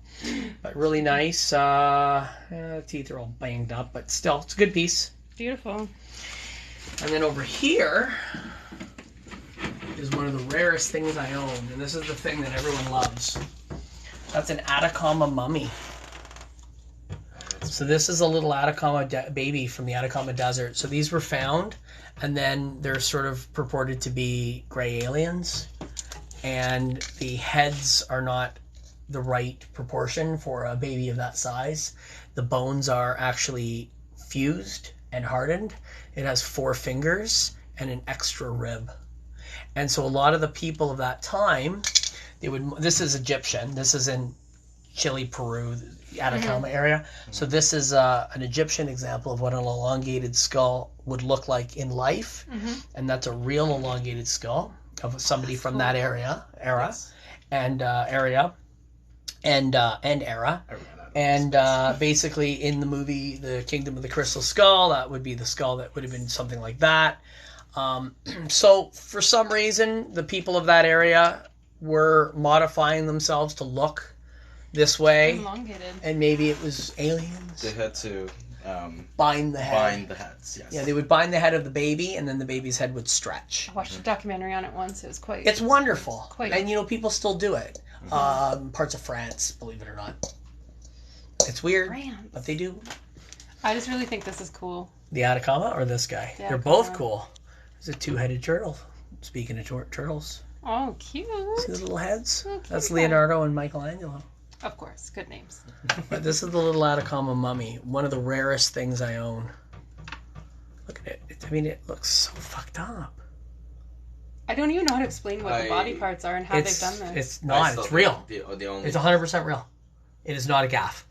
But really nice. Teeth are all banged up, but still, it's a good piece. Beautiful. And then over here is one of the rarest things I own, and this is the thing that everyone loves. That's an Atacama mummy. That's So this is a little Atacama baby from the Atacama Desert. So these were found, and then they're sort of purported to be gray aliens, and the heads are not the right proportion for a baby of that size. The bones are actually fused and hardened. It has 4 fingers and an extra rib. And so a lot of the people of that time, this is Egyptian. This is in Chile, Peru, the Atacama area. So this is an Egyptian example of what an elongated skull would look like in life. And that's a real elongated skull of somebody from that era. And basically in the movie The Kingdom of the Crystal Skull, that would be the skull that would have been something like that. So for some reason, the people of that area were modifying themselves to look this way. Elongated. And maybe it was aliens. They had to bind the head. Bind the heads, yes. Yeah, they would bind the head of the baby, and then the baby's head would stretch. I watched a documentary on it once. It was quite... It's wonderful. Quite. And, people still do it. Parts of France, believe it or not. It's weird, but they do. I just really think this is cool. The Atacama or this guy? Yeah, they're both cool. There's a 2-headed turtle. Speaking of turtles. Oh, cute. See the little heads? Oh, that's Leonardo and Michelangelo. Of course. Good names. But this is the little Atacama mummy. One of the rarest things I own. Look at it. It looks so fucked up. I don't even know how to explain what the body parts are and how they've done this. It's not. It's real. It's 100% real. It is not a gaff.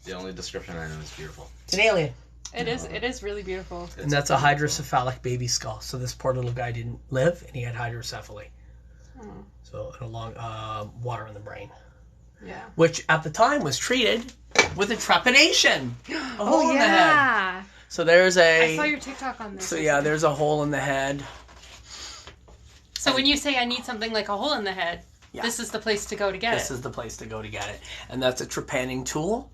The only description I know is beautiful. It's an alien. It is really beautiful. And that's a hydrocephalic baby skull. So this poor little guy didn't live, and he had hydrocephaly. So a long water in the brain. Yeah. Which at the time was treated with a trepanation. A hole in the head. So there's I saw your TikTok on this. So yeah, there's a hole in the head. So when you say I need something like a hole in the head, this is the place to go to get it. This is the place to go to get it. And that's a trepanning tool.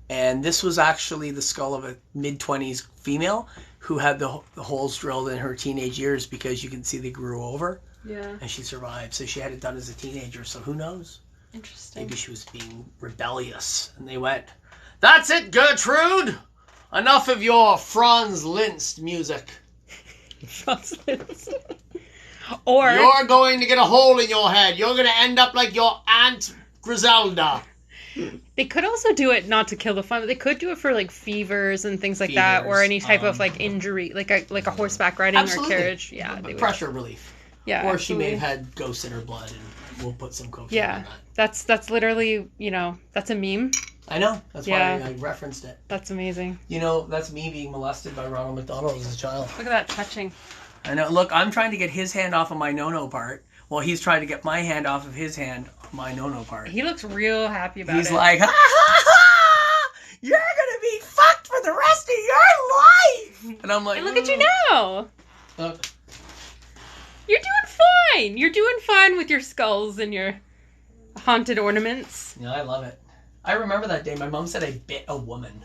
And this was actually the skull of a mid-20s female who had the holes drilled in her teenage years because you can see they grew over. Yeah. And she survived. So she had it done as a teenager. So who knows? Interesting. Maybe she was being rebellious. And they went, "That's it, Gertrude! Enough of your Franz Liszt music. Franz Liszt. Or... You're going to get a hole in your head. You're going to end up like your Aunt Griselda." They could also do it not to kill the fun, but they could do it for like fevers and things like that, or any type of like injury, like a horseback riding or carriage. Yeah, pressure relief. Yeah, or she may have had ghosts in her blood, and we'll put some cocaine in that. That's literally, that's a meme. I know. That's why I referenced it. That's amazing. That's me being molested by Ronald McDonald as a child. Look at that touching. I know. Look, I'm trying to get his hand off of my no-no part. Well, he's trying to get my hand off of his hand on my no-no part. He looks real happy about it. He's like, "Ha ha ha! You're gonna be fucked for the rest of your life!" And I'm like, and look at you now! Look. You're doing fine! You're doing fine with your skulls and your haunted ornaments. Yeah, I love it. I remember that day. My mom said I bit a woman.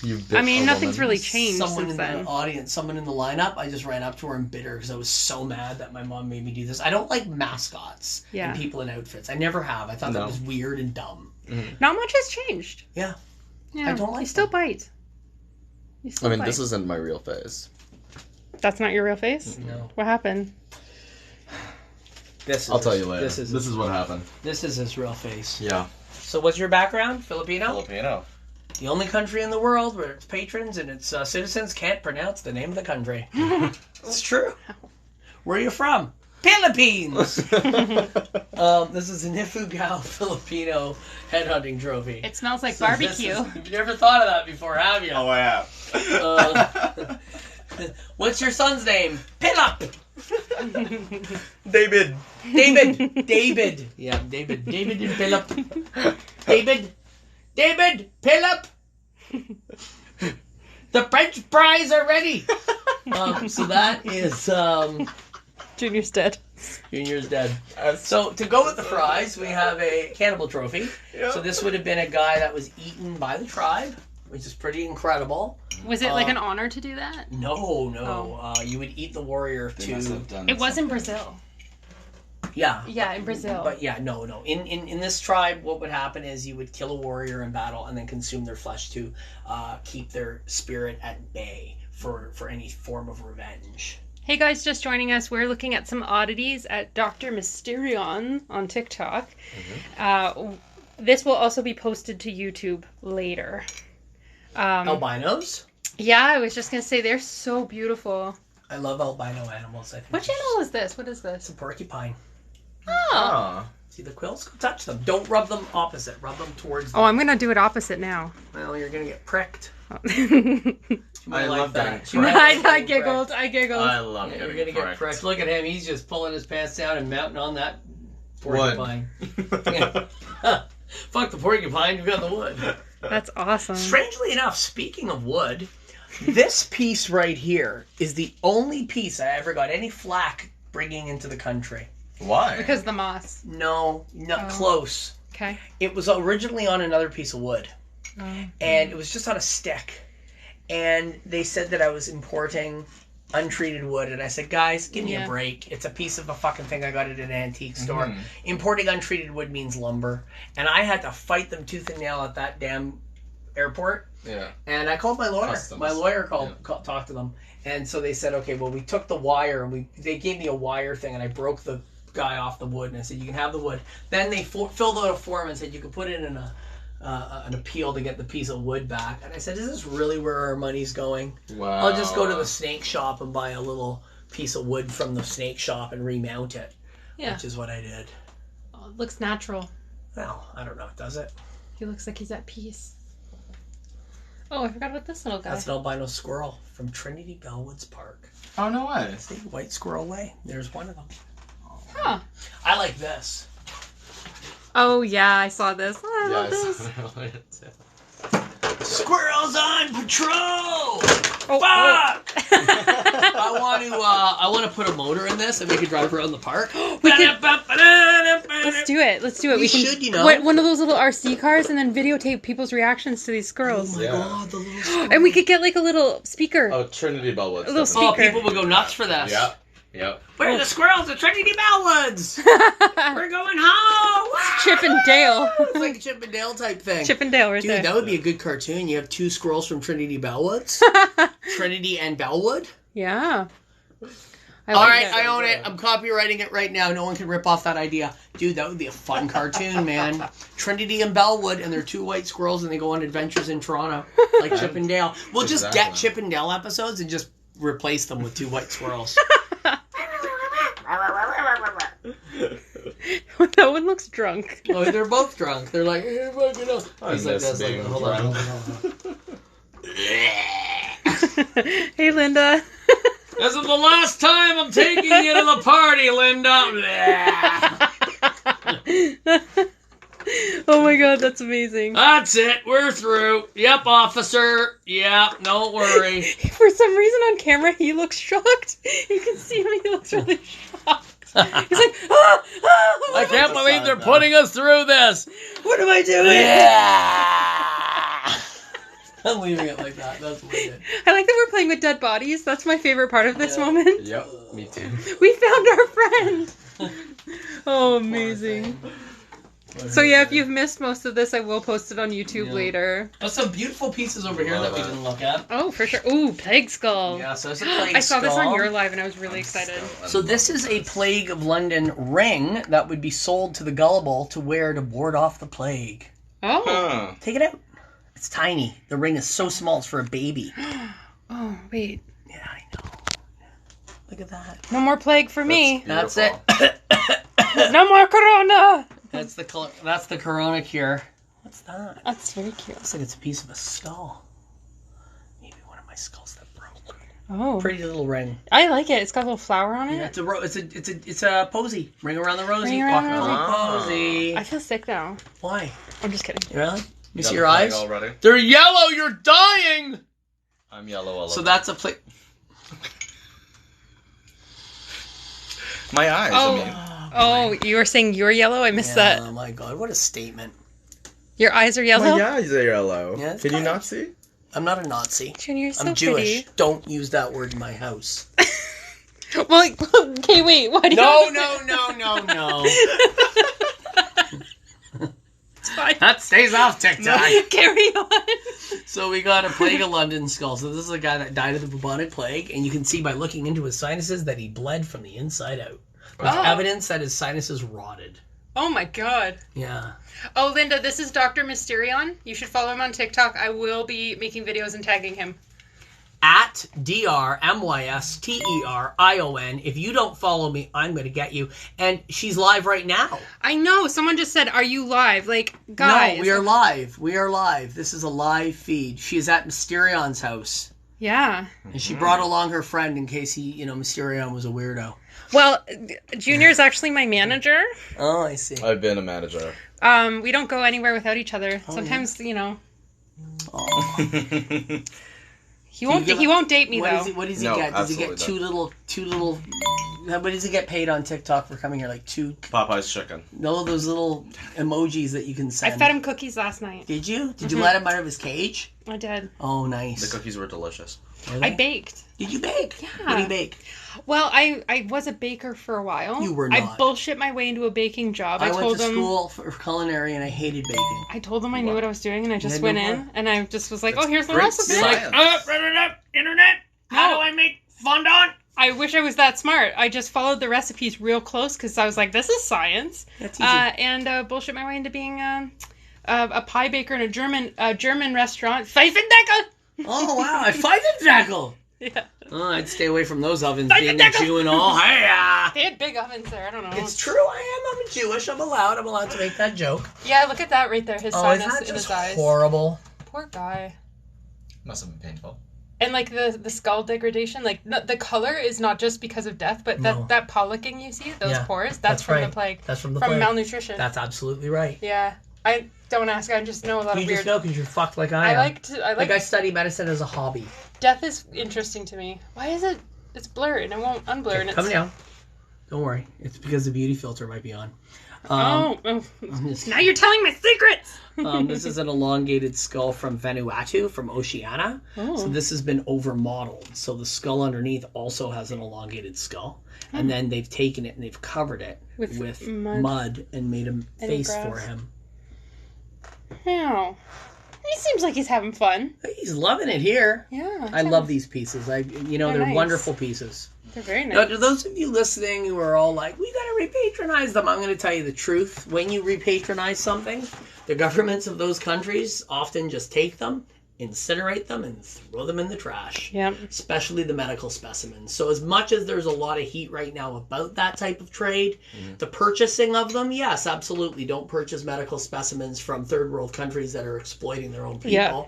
You bit nothing's really changed someone since then. The audience, someone in the lineup, I just ran up to her and bit her because I was so mad that my mom made me do this. I don't like mascots and people in outfits. I never have. I thought that was weird and dumb. Mm-hmm. Not much has changed. Yeah. I don't like You still bite. This isn't my real face. That's not your real face? No. What happened? I'll tell you later. This is what happened. This is his real face. Yeah. So what's your background? Filipino? Filipino. The only country in the world where its patrons and its citizens can't pronounce the name of the country. It's true. Where are you from? Philippines! This is a Ifugao Filipino headhunting trophy. It smells like barbecue. You've never thought of that before, have you? Oh, I have. What's your son's name? Pillup! David. Yeah, David. David and Pillup. David, Pillup! The French fries are ready! So that is... Junior's dead. Junior's dead. So to go with the fries, we have a cannibal trophy. Yep. So this would have been a guy that was eaten by the tribe, which is pretty incredible. Was it like an honor to do that? No. You would eat the warrior to... It was in Brazil. Yeah. Yeah, in Brazil. But yeah, no. In this tribe, what would happen is you would kill a warrior in battle and then consume their flesh to keep their spirit at bay for any form of revenge. Hey guys, just joining us. We're looking at some oddities at DrMysterion on TikTok. This will also be posted to YouTube later. Albinos? Yeah, I was just going to say, they're so beautiful. I love albino animals. I think What animal is this? What is It's this? a porcupine. Oh. See the quills? Go touch them. Don't rub them opposite. Rub them towards them. Oh, I'm going to do it opposite now. Well, you're going to get pricked. I love that. I giggled. I love You're getting going to get pricked. pricked. Look at him. He's just pulling his pants down and mounting on that porcupine. Fuck the porcupine. You've got the wood. That's awesome. Strangely enough, speaking of wood, this piece right here is the only piece I ever got any flack bringing into the country. Why? Because the moss. No, not close. Okay. It was originally on another piece of wood. Oh. And it was just on a stick. And they said that I was importing untreated wood. And I said, guys, give me a break. It's a piece of a fucking thing I got at an antique store. Importing untreated wood means lumber. And I had to fight them tooth and nail at that damn airport. Yeah. And I called my lawyer. Customs. My lawyer talked to them. And so they said, okay, well, we took the wire and they gave me a wire thing and I broke the guy off the wood and I said, you can have the wood. Then they filled out a form and said, you can put it in an appeal to get the piece of wood back. And I said, is this really where our money's going? Wow. I'll just go to the snake shop and buy a little piece of wood from the snake shop and remount it. Yeah. Which is what I did. Oh, it looks natural. Well, I don't know. Does it? He looks like he's at peace. Oh, I forgot about this little guy. That's an albino squirrel from Trinity Bellwoods Park. Oh, no way. See, White Squirrel Way. There's one of them. Huh. I like this. Oh, yeah, I saw this. Oh, I love this. Squirrels on patrol! Oh, fuck! I want to put a motor in this and we could drive around the park. Let's do it. Let's do it. We should, you know. One of those little RC cars and then videotape people's reactions to these squirrels. Oh my god, the little squirrels. And we could get like a little speaker. Oh, Trinity Bellwoods. A little speaker. Oh, people would go nuts for this. Yep. Where are the squirrels at Trinity Bellwoods? We're going home! Chip and Dale. It's like a Chip and Dale type thing. Chip and Dale right there. Dude, that would be a good cartoon. You have two squirrels from Trinity Bellwoods. Trinity and Bellwood. Yeah. Alright, I own it. I'm copywriting it right now. No one can rip off that idea. Dude, that would be a fun cartoon, man. Trinity and Bellwood, and they're two white squirrels, and they go on adventures in Toronto. Like Chip and Dale. We'll just get Chip and Dale episodes and just replace them with two white squirrels. That one looks drunk. Oh, they're both drunk. They're like, hey, fucking up. He's like this. Like, hold on. Hey, Linda. This is the last time I'm taking you to the party, Linda. Oh my god, that's amazing. That's it. We're through. Yep, officer. Yep, don't worry. For some reason on camera, he looks shocked. You can see him. He looks really shocked. He's like, I can't believe they're putting us through this. What am I doing? Yeah. I'm leaving it like that. That's what I did. I like that we're playing with dead bodies. That's my favorite part of this moment. Yep, me too. We found our friend. Oh, amazing. So yeah, if you've missed most of this, I will post it on YouTube later. There's some beautiful pieces over here that we didn't look at. Oh, for sure. Ooh, Plague Skull. Yeah, so it's a Plague I saw Skull. this on your live and I was really excited. So this is a Plague of London ring that would be sold to the gullible to wear to ward off the plague. Oh. Huh. Take it out. It's tiny. The ring is so small, it's for a baby. Oh, wait. Yeah, I know. Look at that. No more plague for me. That's it. No more corona. That's the Corona cure. What's that? That's very cute. Looks like it's a piece of a skull. Maybe one of my skulls that broke. Oh, Pretty little ring. I like it. It's got a little flower on it. Yeah, it's a posy. Ring around the rosy. Ring around the Posy. I feel sick now. Why? I'm just kidding. Really? You see got your the flag eyes? already? They're yellow. You're dying. I'm yellow all over. So that's a plate. My eyes, Oh. I mean. Oh, you were saying you're yellow? I missed that. Oh my god, what a statement. Your eyes are yellow? My eyes are yellow. Yeah, it's Can you fine. not see? I'm not a Nazi. Junior, you're so I'm Jewish. pretty. Don't use that word in my house. Well, okay, wait. Why do you? No. It's fine. That stays off TikTok. Carry on. So we got a Plague of London skull. So this is a guy that died of the bubonic plague, and you can see by looking into his sinuses that he bled from the inside out. There's evidence that his sinuses rotted. Oh my god. Yeah. Oh, Linda, this is DrMysterion. You should follow him on TikTok. I will be making videos and tagging him. At DrMysterion. If you don't follow me, I'm going to get you. And she's live right now. I know. Someone just said, "Are you live?" Like, guys. No, we are live. We are live. This is a live feed. She is at Mysterion's house. Yeah. And she brought along her friend in case Mysterion was a weirdo. Well, Junior's actually my manager. Oh, I see. I've been a manager. We don't go anywhere without each other. Sometimes, Oh. He won't date me though. What does he get? Does he get two little? What does he get paid on TikTok for coming here? Like 2 Popeye's chicken. No, those little emojis that you can send. I fed him cookies last night. Did you? Did you let him out of his cage? I did. Oh, nice. The cookies were delicious. I baked. Did you bake? Yeah. What do you bake? Well, I was a baker for a while. You were not. I bullshit my way into a baking job. I went to school for culinary and I hated baking. I told them I knew what I was doing and I just went in and I just was like, That's here's the great recipe. science. Internet. How do I make fondant? I wish I was that smart. I just followed the recipes real close because I was like, this is science. That's easy. And bullshit my way into being a pie baker in a German restaurant. Pfeifendeckel! Oh, wow. I Pfeifendeckel. Yeah. Oh, I'd stay away from those ovens, being a Jew and all. Hey, They had big ovens there. I don't know. It's true. I'm Jewish. I'm allowed to make that joke. Yeah, look at that right there. His Isn't sinus that in his just eyes. horrible? Poor guy. Must have been painful. And like the skull degradation, like the color is not just because of death, but that pollocking you see, those pores, that's from the plague. That's from the plague. plague. Malnutrition. That's absolutely right. Yeah. I don't ask. I just know a lot of You weird. just know because you're fucked like I am. I study medicine as a hobby. Death is interesting to me. Why is it? It's blurred and it won't unblur. Okay, and come down. Don't worry. It's because the beauty filter might be on. Now you're telling my secrets. This is an elongated skull from Vanuatu, from Oceania. Oh. So this has been over-modeled. So the skull underneath also has an elongated skull. And then they've taken it and they've covered it with mud and made a face for him. Oh. He seems like he's having fun. He's loving it here. Yeah. I love these pieces. They're nice. wonderful pieces. They're very nice. Now, to those of you listening who are all like, we gotta repatronize them, I'm gonna tell you the truth. When you repatronize something, the governments of those countries often just take them, incinerate them, and throw them in the trash. Yep. Especially the medical specimens. So as much as there's a lot of heat right now about that type of trade, the purchasing of them, yes, absolutely. Don't purchase medical specimens from third world countries that are exploiting their own people. Yeah.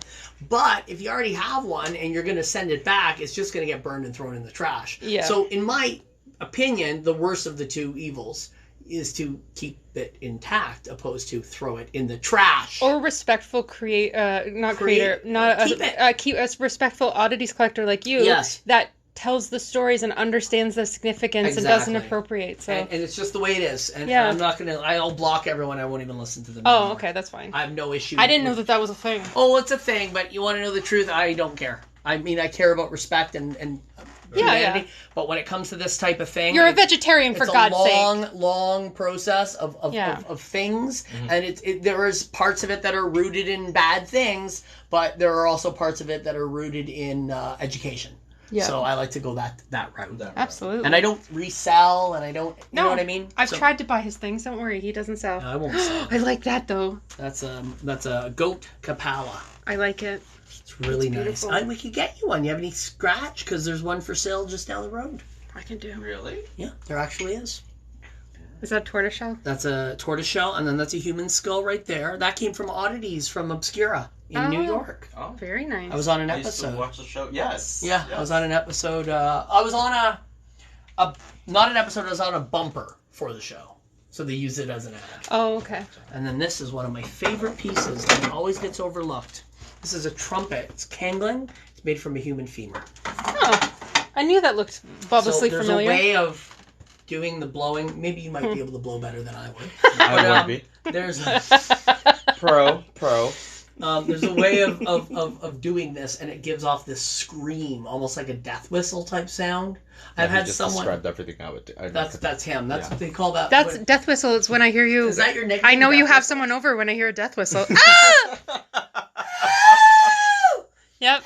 But if you already have one and you're going to send it back, it's just going to get burned and thrown in the trash. Yeah. So in my opinion, the worst of the two evils is to keep it intact opposed to throw it in the trash. Or respectful keep a respectful oddities collector like you. Yes. That tells the stories and understands the significance and doesn't appropriate. So and it's just the way it is. And Yeah. I'm not gonna. I'll block everyone. I won't even listen to them. Oh, anymore. okay, that's fine. I have no issue. I didn't know that was a thing. Oh, it's a thing, but you want to know the truth? I don't care. I mean, I care about respect and humanity. Yeah. But when it comes to this type of thing, You're a vegetarian, for God's sake. It's a long process of things, and there is parts of it that are rooted in bad things, but there are also parts of it that are rooted in education. Yeah. So I like to go that route. Absolutely. And I don't resell, and I don't. You know what I mean? I've tried to buy his things. Don't worry, he doesn't sell. I won't sell. I like that though. That's a goat Kapala. I like it. It's really nice. beautiful. We could get you one. You have any scratch? Because there's one for sale just down the road. I can do. Really? Yeah, there actually is. Is that tortoiseshell? That's a tortoiseshell, and then that's a human skull right there. That came from Oddities from Obscura in New York. Oh. Very nice. I was on an I used to episode. watch the show. Yes. Yeah, Yes. I was on an episode. I was on not an episode. I was on a bumper for the show, so they used it as an ad. Oh, okay. And then this is one of my favorite pieces that always gets overlooked. This is a trumpet. It's Kangling. It's made from a human femur. Oh, I knew that looked bubblously there's familiar. a way of doing the blowing. Maybe you might be able to blow better than I would. I would be. There's Pro. There's a way of doing this, and it gives off this scream, almost like a death whistle type sound. I've had just someone. described everything I would do. That's him. That's what they call that. That's death whistle. It's when I hear you. Is that your nickname? I know you have whistle? someone over when I hear a death whistle. Ah! Yep.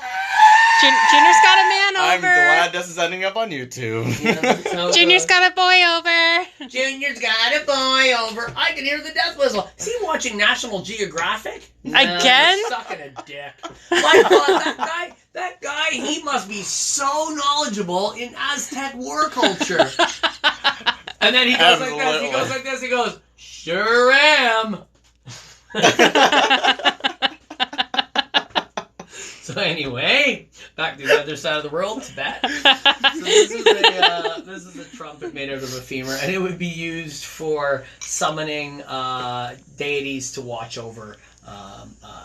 Junior's got a man over. I'm glad this is ending up on YouTube. Yeah, Junior's got a boy over. Junior's got a boy over. I can hear the death whistle. Is he watching National Geographic? Again? He's sucking a dick. My God, that guy, he must be so knowledgeable in Aztec war culture. And then he goes like this. He goes like this. He goes, sure am. So anyway, back to the other side of the world, Tibet. So this is a trumpet made out of a femur, and it would be used for summoning deities to watch over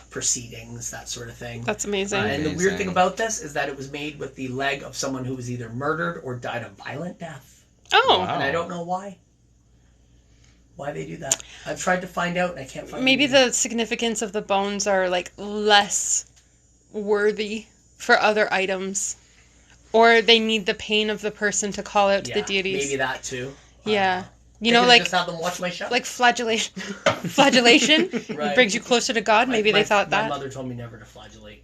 proceedings, that sort of thing. That's amazing. And the weird thing about this is that it was made with the leg of someone who was either murdered or died a violent death. Oh. And I don't know why. Why they do that. I've tried to find out, and I can't find Maybe anything. the significance of the bones are like less worthy for other items, or they need the pain of the person to call out to the deities. Maybe that too. Yeah, you They know, could've like just have them watch my show. like flagellation. Flagellation Right. brings you closer to God. Maybe they thought that. My mother told me never to flagellate.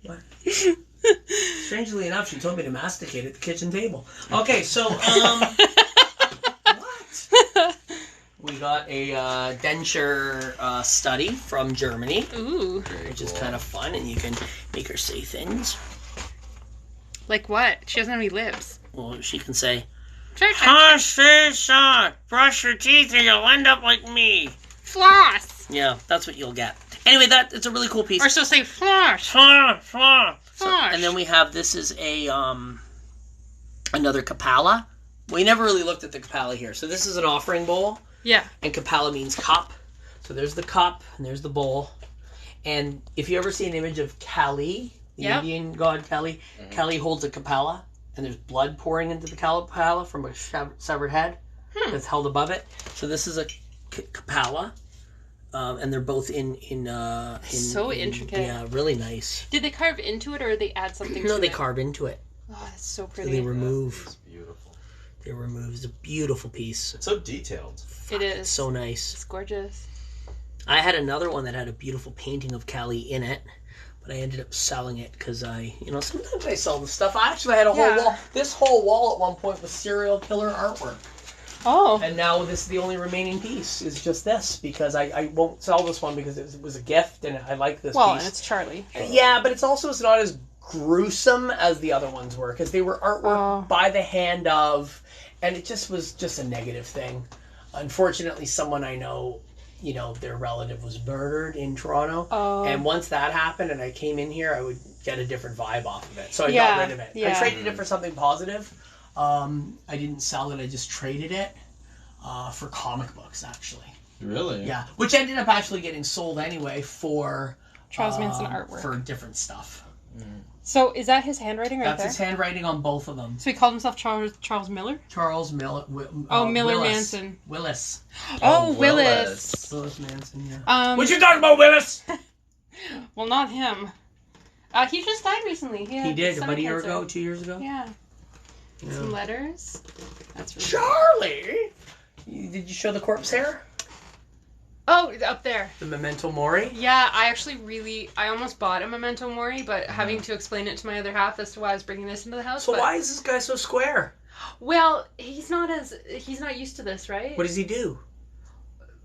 What? Strangely enough, she told me to masticate at the kitchen table. Okay, so what? We got a denture study from Germany. Ooh, Which is kind of fun, and you can make her say things. like what? She doesn't have any lips. Well, she can say, brush your teeth or you'll end up like me. Floss. Yeah, that's what you'll get. Anyway, it's a really cool piece. Or she'll say floss. So, and then we have, this is a another Kapala. We never really looked at the Kapala here. So this is an offering bowl. Yeah. And Kapala means cup. So there's the cup, and there's the bowl. And if you ever see an image of Kali, the Indian god Kali, Kali holds a Kapala, and there's blood pouring into the Kapala from a severed head that's held above it. So this is a Kapala. And they're both in so intricate. Yeah, really nice. Did they carve into it, or did they add something to it? No, they carve into it. Oh, that's so So pretty. they remove. It's beautiful. They remove. It's a beautiful piece. It's so detailed. It is. It's so nice. It's gorgeous. I had another one that had a beautiful painting of Kali in it, but I ended up selling it because sometimes I sell the stuff. I actually had a whole wall. This whole wall at one point was serial killer artwork. Oh. And now this is the only remaining piece is just this, because I won't sell this one because it was a gift and I like this piece. Well, and it's Charlie. Yeah, but it's not as gruesome as the other ones were, because they were artwork by the hand of, and it just was just a negative thing. Unfortunately, someone I know, their relative was murdered in Toronto, and once that happened and I came in here, I would get a different vibe off of it, so I got rid of it. I traded it for something positive. I didn't sell it, I just traded it for comic books, actually. Really? Yeah, which ended up actually getting sold anyway for Charles Manson artwork. For different stuff. So is that his handwriting right That's there? his handwriting on both of them. So he called himself Charles Miller? Charles Miller. Miller Willis. Manson. Willis. Oh, Willis. Willis Manson, yeah. What you talking about, Willis? Well, not him. He just died recently. He did, about a year ago, 2 years ago. Yeah. Some letters. That's really Charlie! Did you show the corpse hair? Oh, up there. The Memento Mori? Yeah, I almost bought a Memento Mori, but having to explain it to my other half as to why I was bringing this into the house. So why is this guy so square? Well, he's not used to this, right? What does he do?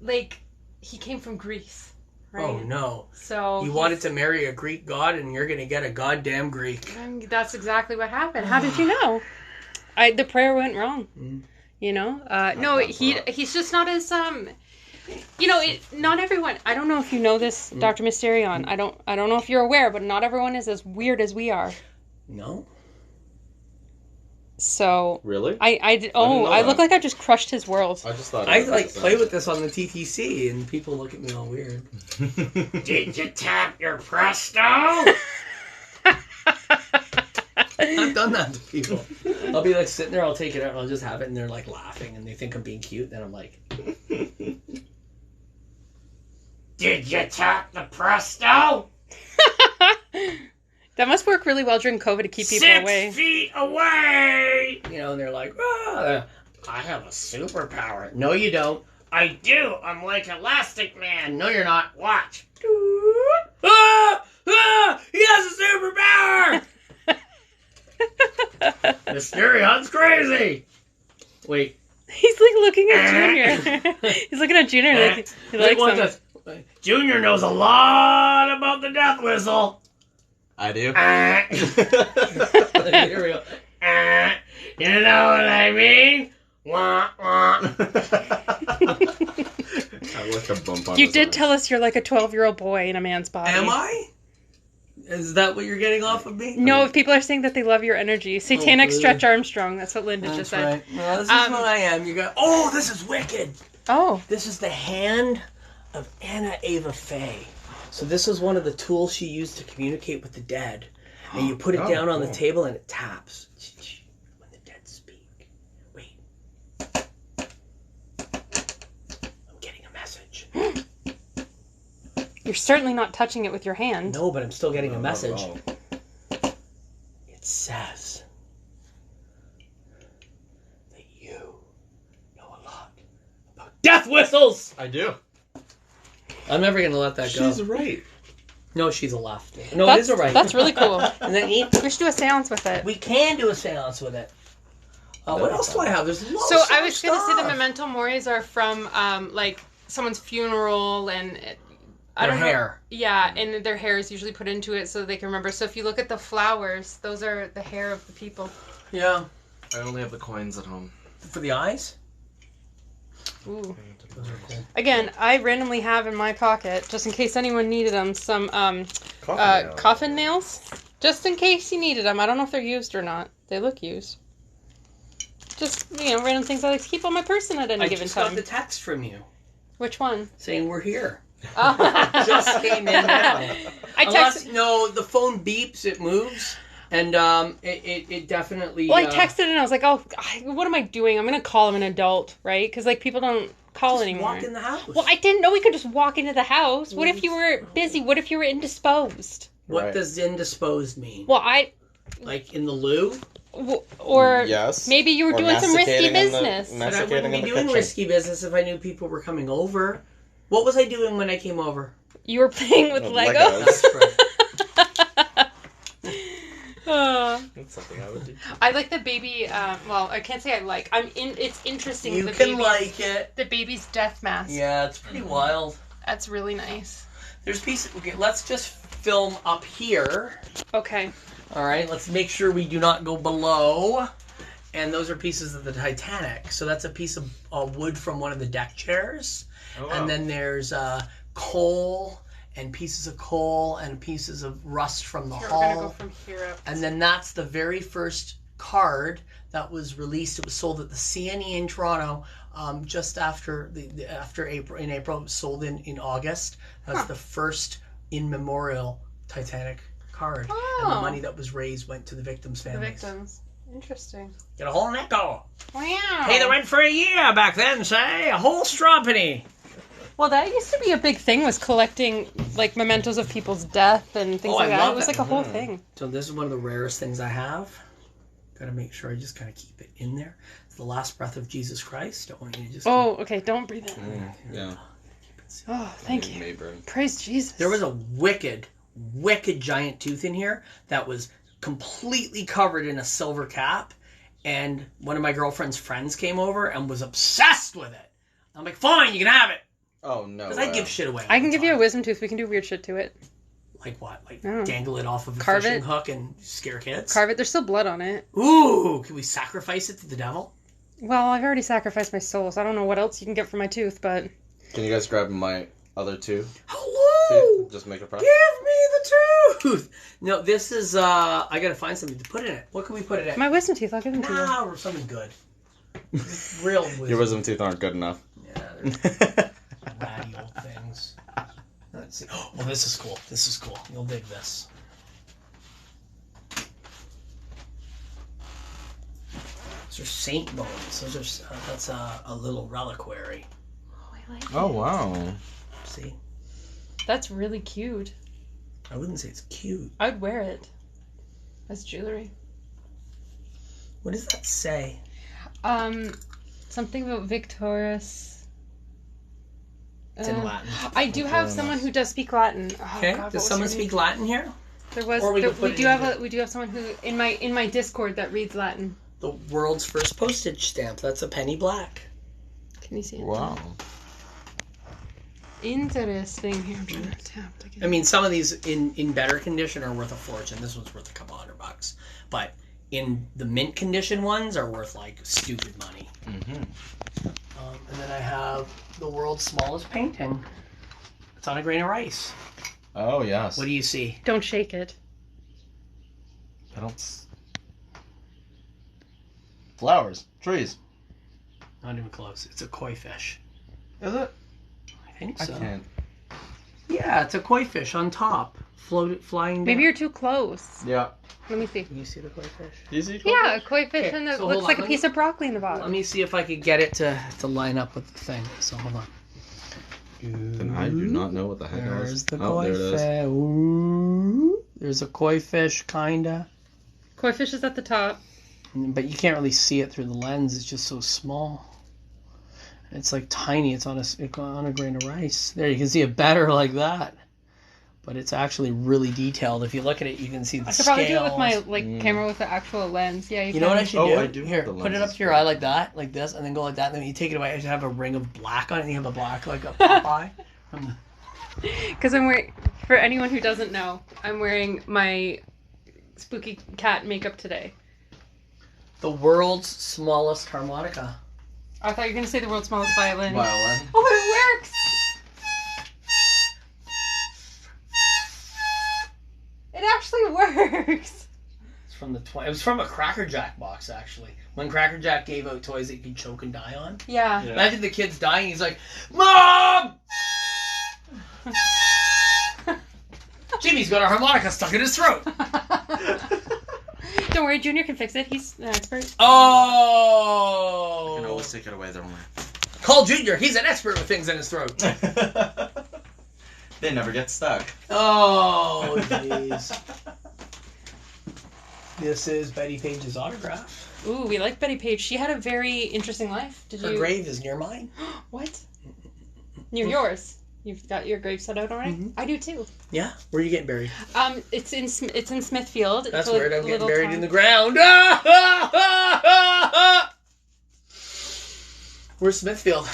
Like, he came from Greece, right? Oh, no. So You wanted to marry a Greek god, and you're going to get a goddamn Greek. That's exactly what happened. How did you know? The prayer went wrong. No, he's just not as not everyone. I don't know if you know this, Dr. Mysterion. I don't know if you're aware, but not everyone is as weird as we are. No. So Really? I look like I just crushed his world. I just thought I play with this on the TTC, and people look at me all weird. Did you tap your Presto? I've done that to people. I'll be like sitting there, I'll take it out, and I'll just have it, and they're like laughing, and they think I'm being cute. Then I'm like, Did you tap the Presto? That must work really well during COVID to keep people away. 6 feet away! You know, and they're like, I have a superpower. No, you don't. I do. I'm like Elastic Man. No, you're not. Watch. He has a superpower! Mysterion's crazy! Wait. He's like looking at Junior. He's looking at Junior like he likes him. Junior knows a lot about the death whistle. I do. Here we go. You know what I mean? Wah, wah. I like a bump on You his did arm. tell us you're like a 12-year-old boy in a man's body. Am I? Is that what you're getting off of me? No, if people are saying that they love your energy. Satanic really? Stretch Armstrong. That's what Linda just said. Right. Well, this is what I am. You go, oh, this is wicked. Oh. This is the hand of Anna Ava Faye. So this is one of the tools she used to communicate with the dead. And you put it down on the table and it taps. When the dead speak. Wait. I'm getting a message. You're certainly not touching it with your hand. No, but I'm still getting a Not at message. all. It says that you know a lot about death whistles. I do. I'm never gonna let that go. She's right. No, she's a left. No, That's, it is a right. That's really cool. And then We should do a seance with it. we can do a seance with it. What else do I have? There's lots So of I was going to say the stuff. memento moris are from like someone's funeral and I Their don't know. hair. Yeah, and their hair is usually put into it so they can remember. So if you look at the flowers, those are the hair of the people. Yeah. I only have the coins at home. For the eyes? Ooh. Those are cool. Again, I randomly have in my pocket, just in case anyone needed them, some coffin nails. Just in case you needed them. I don't know if they're used or not. They look used. Just, random things I like to keep on my person at any given I just time. got the text from you Which one? saying we're here. Oh. Just came in now. I texted. No, the phone beeps, it moves, and it definitely. Well, I texted and I was like, "Oh, what am I doing? I'm gonna call him an adult, right? Because like people don't call just anymore." walk in the house. Well, I didn't know we could just walk into the house. What if you were busy? What if you were indisposed? What Right. does indisposed mean? Well, Like in the loo? or Yes. maybe you were Or doing some risky masticating in the- business. But I Masticating wouldn't be in the doing kitchen. risky business if I knew people were coming over. What was I doing when I came over? You were playing with Oh, Legos. That's right. That's something I would do. I like the baby. Well, I can't say I like. It's interesting. You the can baby's, like it. the baby's death mask. Yeah, it's pretty wild. That's really nice. There's pieces. Okay, let's just film up here. Okay. All right, let's make sure we do not go below. And those are pieces of the Titanic. So that's a piece of wood from one of the deck chairs. Oh, wow. And then there's coal and pieces of coal and pieces of rust from the Here, hull. we're gonna go from here up. And then that's the very first card that was released. It was sold at the CNE in Toronto just after after April. In April, it was sold in August. That's the first in memorial Titanic card. Oh. And the money that was raised went to the victims' The families. victims. Interesting. Get a whole nickel. Wow. Hey, they went for a year back then, say. A whole straw penny. Well, that used to be a big thing, was collecting like mementos of people's death and things Oh, like I that. love It was that. like a whole thing. So this is one of the rarest things I have. Gotta make sure I just kind of keep it in there. It's the last breath of Jesus Christ. Don't want you to just. Oh, okay. Don't breathe it. Yeah. Oh, thank you. May burn. Praise Jesus. There was a wicked giant tooth in here that was completely covered in a silver cap, and one of my girlfriend's friends came over and was obsessed with it. I'm like, fine, you can have it. Oh no. Because I give shit away. I all can the give you a time. wisdom tooth. We can do weird shit to it. Like what? Like Oh. dangle it off of a Carve fishing it. hook and scare kids? Carve it. There's still blood on it. Ooh, can we sacrifice it to the devil? Well, I've already sacrificed my soul, so I don't know what else you can get for my tooth, but... Can you guys grab my other two? Hello! Just make a press. Give me the tooth! No, this is, I gotta find something to put in it. What can we put it in? My wisdom teeth, I'll give them to you. Nah, or something good. Real wisdom. Your wisdom teeth aren't good enough. Yeah, they're ratty old things. Let's see. Oh, this is cool. This is cool. You'll dig this. Those are saint bones. Those are, that's a little reliquary. Oh, I like Oh it. wow. See? That's really cute. I wouldn't say it's cute. I'd wear it as jewelry. What does that say? Something about Victorious. It's in Latin. I do have someone who does speak Latin. Oh, Okay. God, Does someone speak Latin here? There was. Or we There, can put we it do in have the- we do have someone who in my Discord that reads Latin. The world's first postage stamp. That's a penny black. Can you see it? Wow. Interesting. Here, I'm trying to tap again. I mean, some of these in better condition are worth a fortune. This one's worth a couple $100, but in the mint condition ones are worth like stupid money. Mm-hmm. And then I have the world's smallest painting. It's on a grain of rice. Oh, yes. What do you see? Don't shake it. I don't... Flowers. Trees. Not even close. It's a koi fish. Is it? I think I so. can't. Yeah, it's a koi fish on top, flying down. Maybe you're too close. Yeah. Let me see. Can you see the koi fish? You see? Yeah, a koi fish, Okay, and it so looks hold on, like a let piece me- of broccoli in the Let bottom. me see if I could get it to line up with the thing. So hold on. Then I do not know what the heck I was. There's the Oh, koi there it is. fish. Ooh. There's a koi fish, kinda. Koi fish is at the top. But you can't really see it through the lens. It's just so small. It's like tiny. It's on a grain of rice. There, you can see it better like that. But it's actually really detailed. If you look at it, you can see the I could probably do it with scales. my camera with the actual lens. Yeah, You know what I should Oh, do? I do Here, have the put it up lenses to your for eye it. like that, like this, and then go like that. And then when you take it away, I should have a ring of black on it. And you have a black, like a Popeye. Because I'm wearing, for anyone who doesn't know, I'm wearing my spooky cat makeup today. The world's smallest harmonica. I thought you were going to say the world's smallest violin. Violin. Oh, it works! It actually works! It's from the it was from a Cracker Jack box, actually. When Cracker Jack gave out toys that you could choke and die on. Yeah. Yeah. Imagine the kid's dying. He's like, "Mom!" Jimmy's got a harmonica stuck in his throat. Don't worry, Junior can fix it. He's an expert. You can Oh! always take it away, don't worry. Call Junior. He's an expert with things in his throat. They never get stuck. Oh, jeez. This is Betty Page's autograph. Ooh, we like Betty Page. She had a very interesting life. Did Her you? grave is near mine. What? Near yours. You've got your grave set out already? Mhm. I do too. Yeah? Where are you getting buried? It's in Smithfield. That's It's a weird. I'm getting little buried town. in the ground. Where's Smithfield?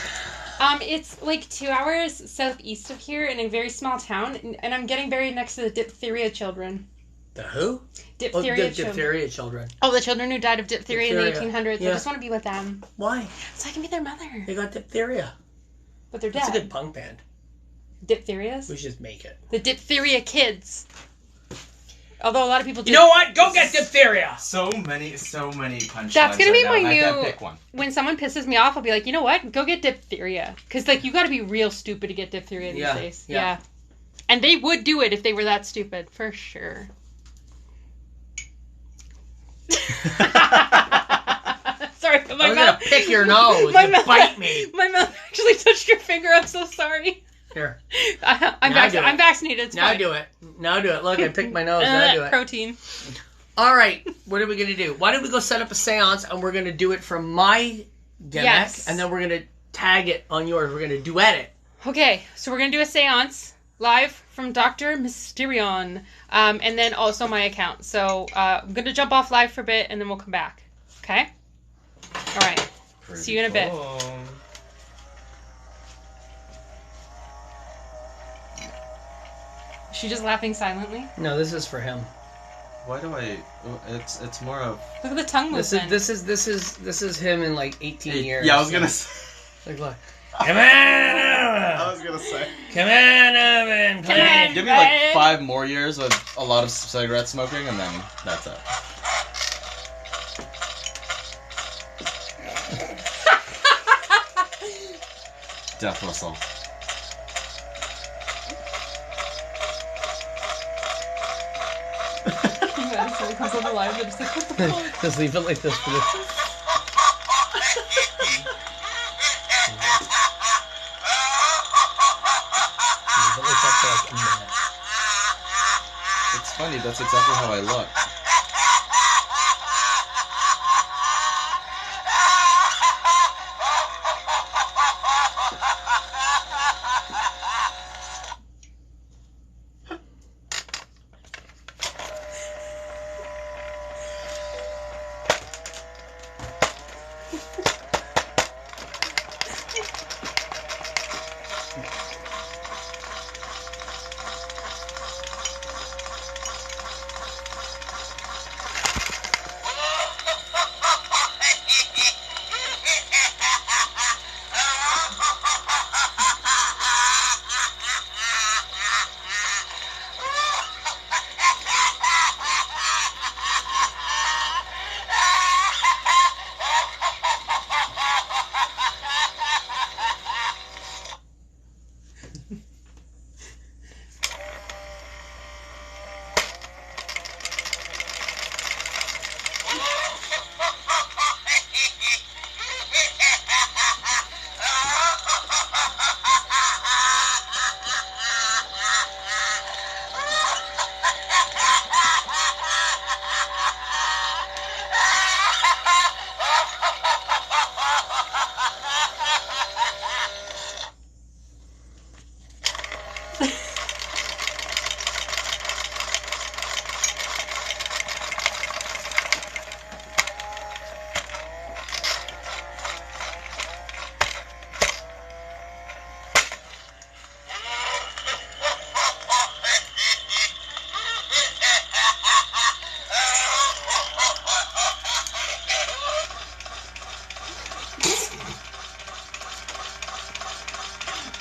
It's like 2 hours southeast of here in a very small town, and I'm getting buried next to the diphtheria children. The who? Diphtheria children. Diphtheria children. Oh, the children who died of diphtheria in the Diphtheria. 1800s. Yeah. I just want to be with them, Why? so I can be their mother. They got diphtheria. But they're That's dead. a good punk band. Diphtherias? We should just make it. The diphtheria kids. Although a lot of people do. You know what? Go get diphtheria! So many punchlines. That's gonna be right my now, and I can't new- pick one. When someone pisses me off, I'll be like, you know what? Go get diphtheria. Because, like, you gotta be real stupid to get diphtheria these Yeah, days. yeah. Yeah. And they would do it if they were that stupid, for sure. Sorry, I my was gonna mouth. pick your nose. My You mouth- bite me. My mouth actually touched your finger. I'm so sorry. Here. I'm Now do it. vaccinated. It's Now fine. do it. Now do it. Look, I picked my nose. Now do it. Protein. All right. What are we going to do? Why don't we go set up a seance and we're going to do it from my gimmick Yes. and then we're going to tag it on yours. We're going to duet it. Okay, so we're gonna do a seance live from DrMysterion, and then also my account. So I'm gonna jump off live for a bit, and then we'll come back. Okay. All right. See you in a bit. Is she just laughing silently? No, this is for him. Why do I? It's more of. Look at the tongue movement. This is him in like 18 years. Yeah, I was gonna say. Like, look. Come on I over. was gonna say. Come on over and Come play. on. Give me like 5 more years of a lot of cigarette smoking, and then that's it. Death whistle. Yeah, so it comes on the live, and it's like, what the fuck? Just leave it like this for this. Leave it like that for like funny, that's exactly how I look.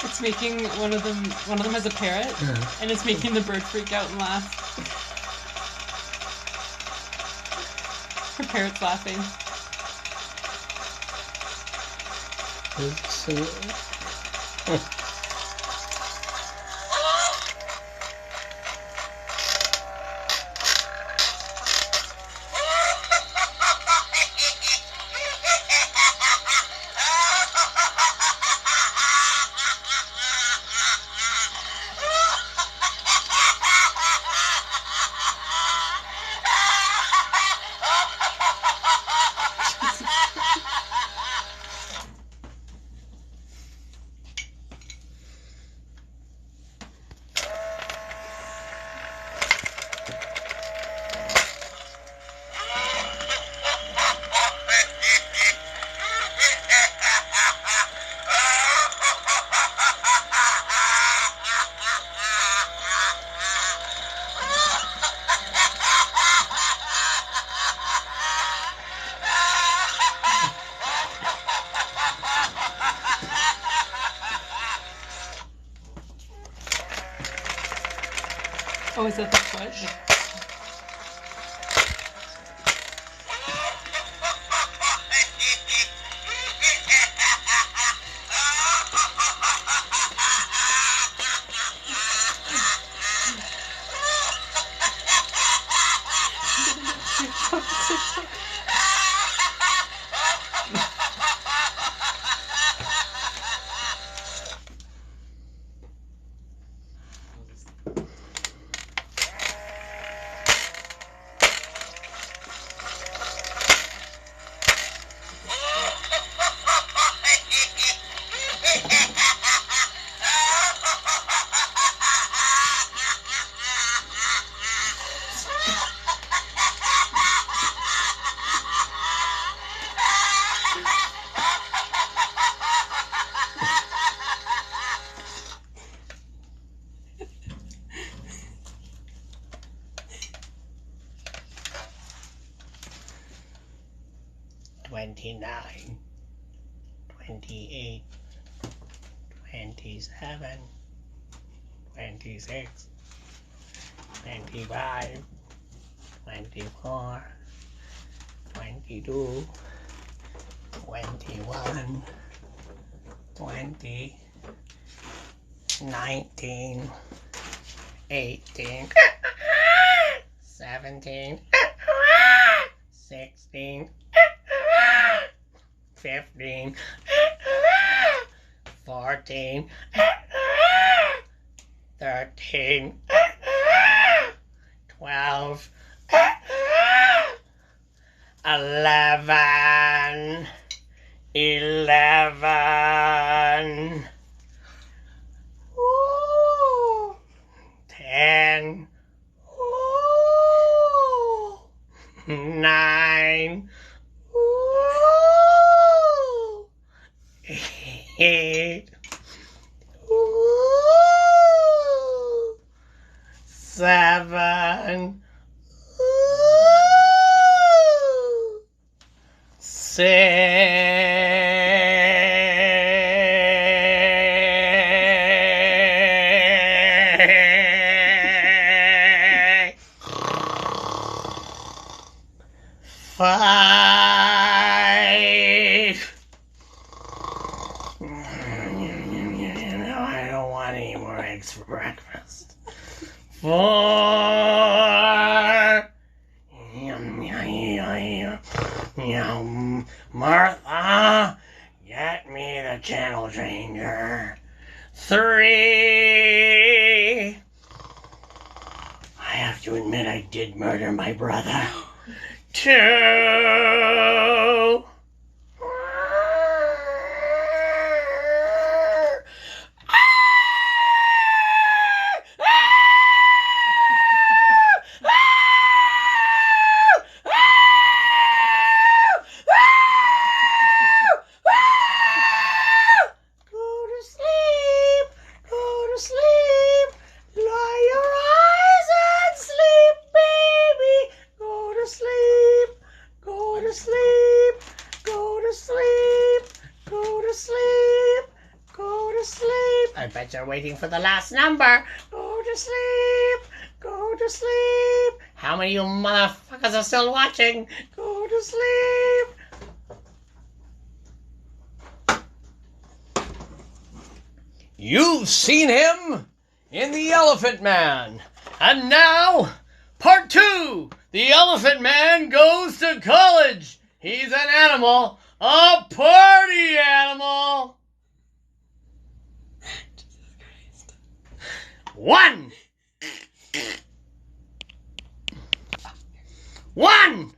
It's making one of them has a parrot, and it's making the bird freak out and laugh. Her parrot's laughing. Oh, is that the foot? $29, $28, $27, $26, $25, $24, $22, $21, $20, $19, $18, $17, $16, $15, $14, $13, 12, 11, 11, 10, 9, 8, 7, 6, 5. I don't want any more eggs for breakfast. 4. Martha, get me the channel changer. 3. I have to admit I did murder my brother. 2. I bet you're waiting for the last number. Go to sleep. Go to sleep. How many of you motherfuckers are still watching? Go to sleep. You've seen him in The Elephant Man. And now, part 2. The Elephant Man goes to college. He's an animal. A party animal. 1. 1.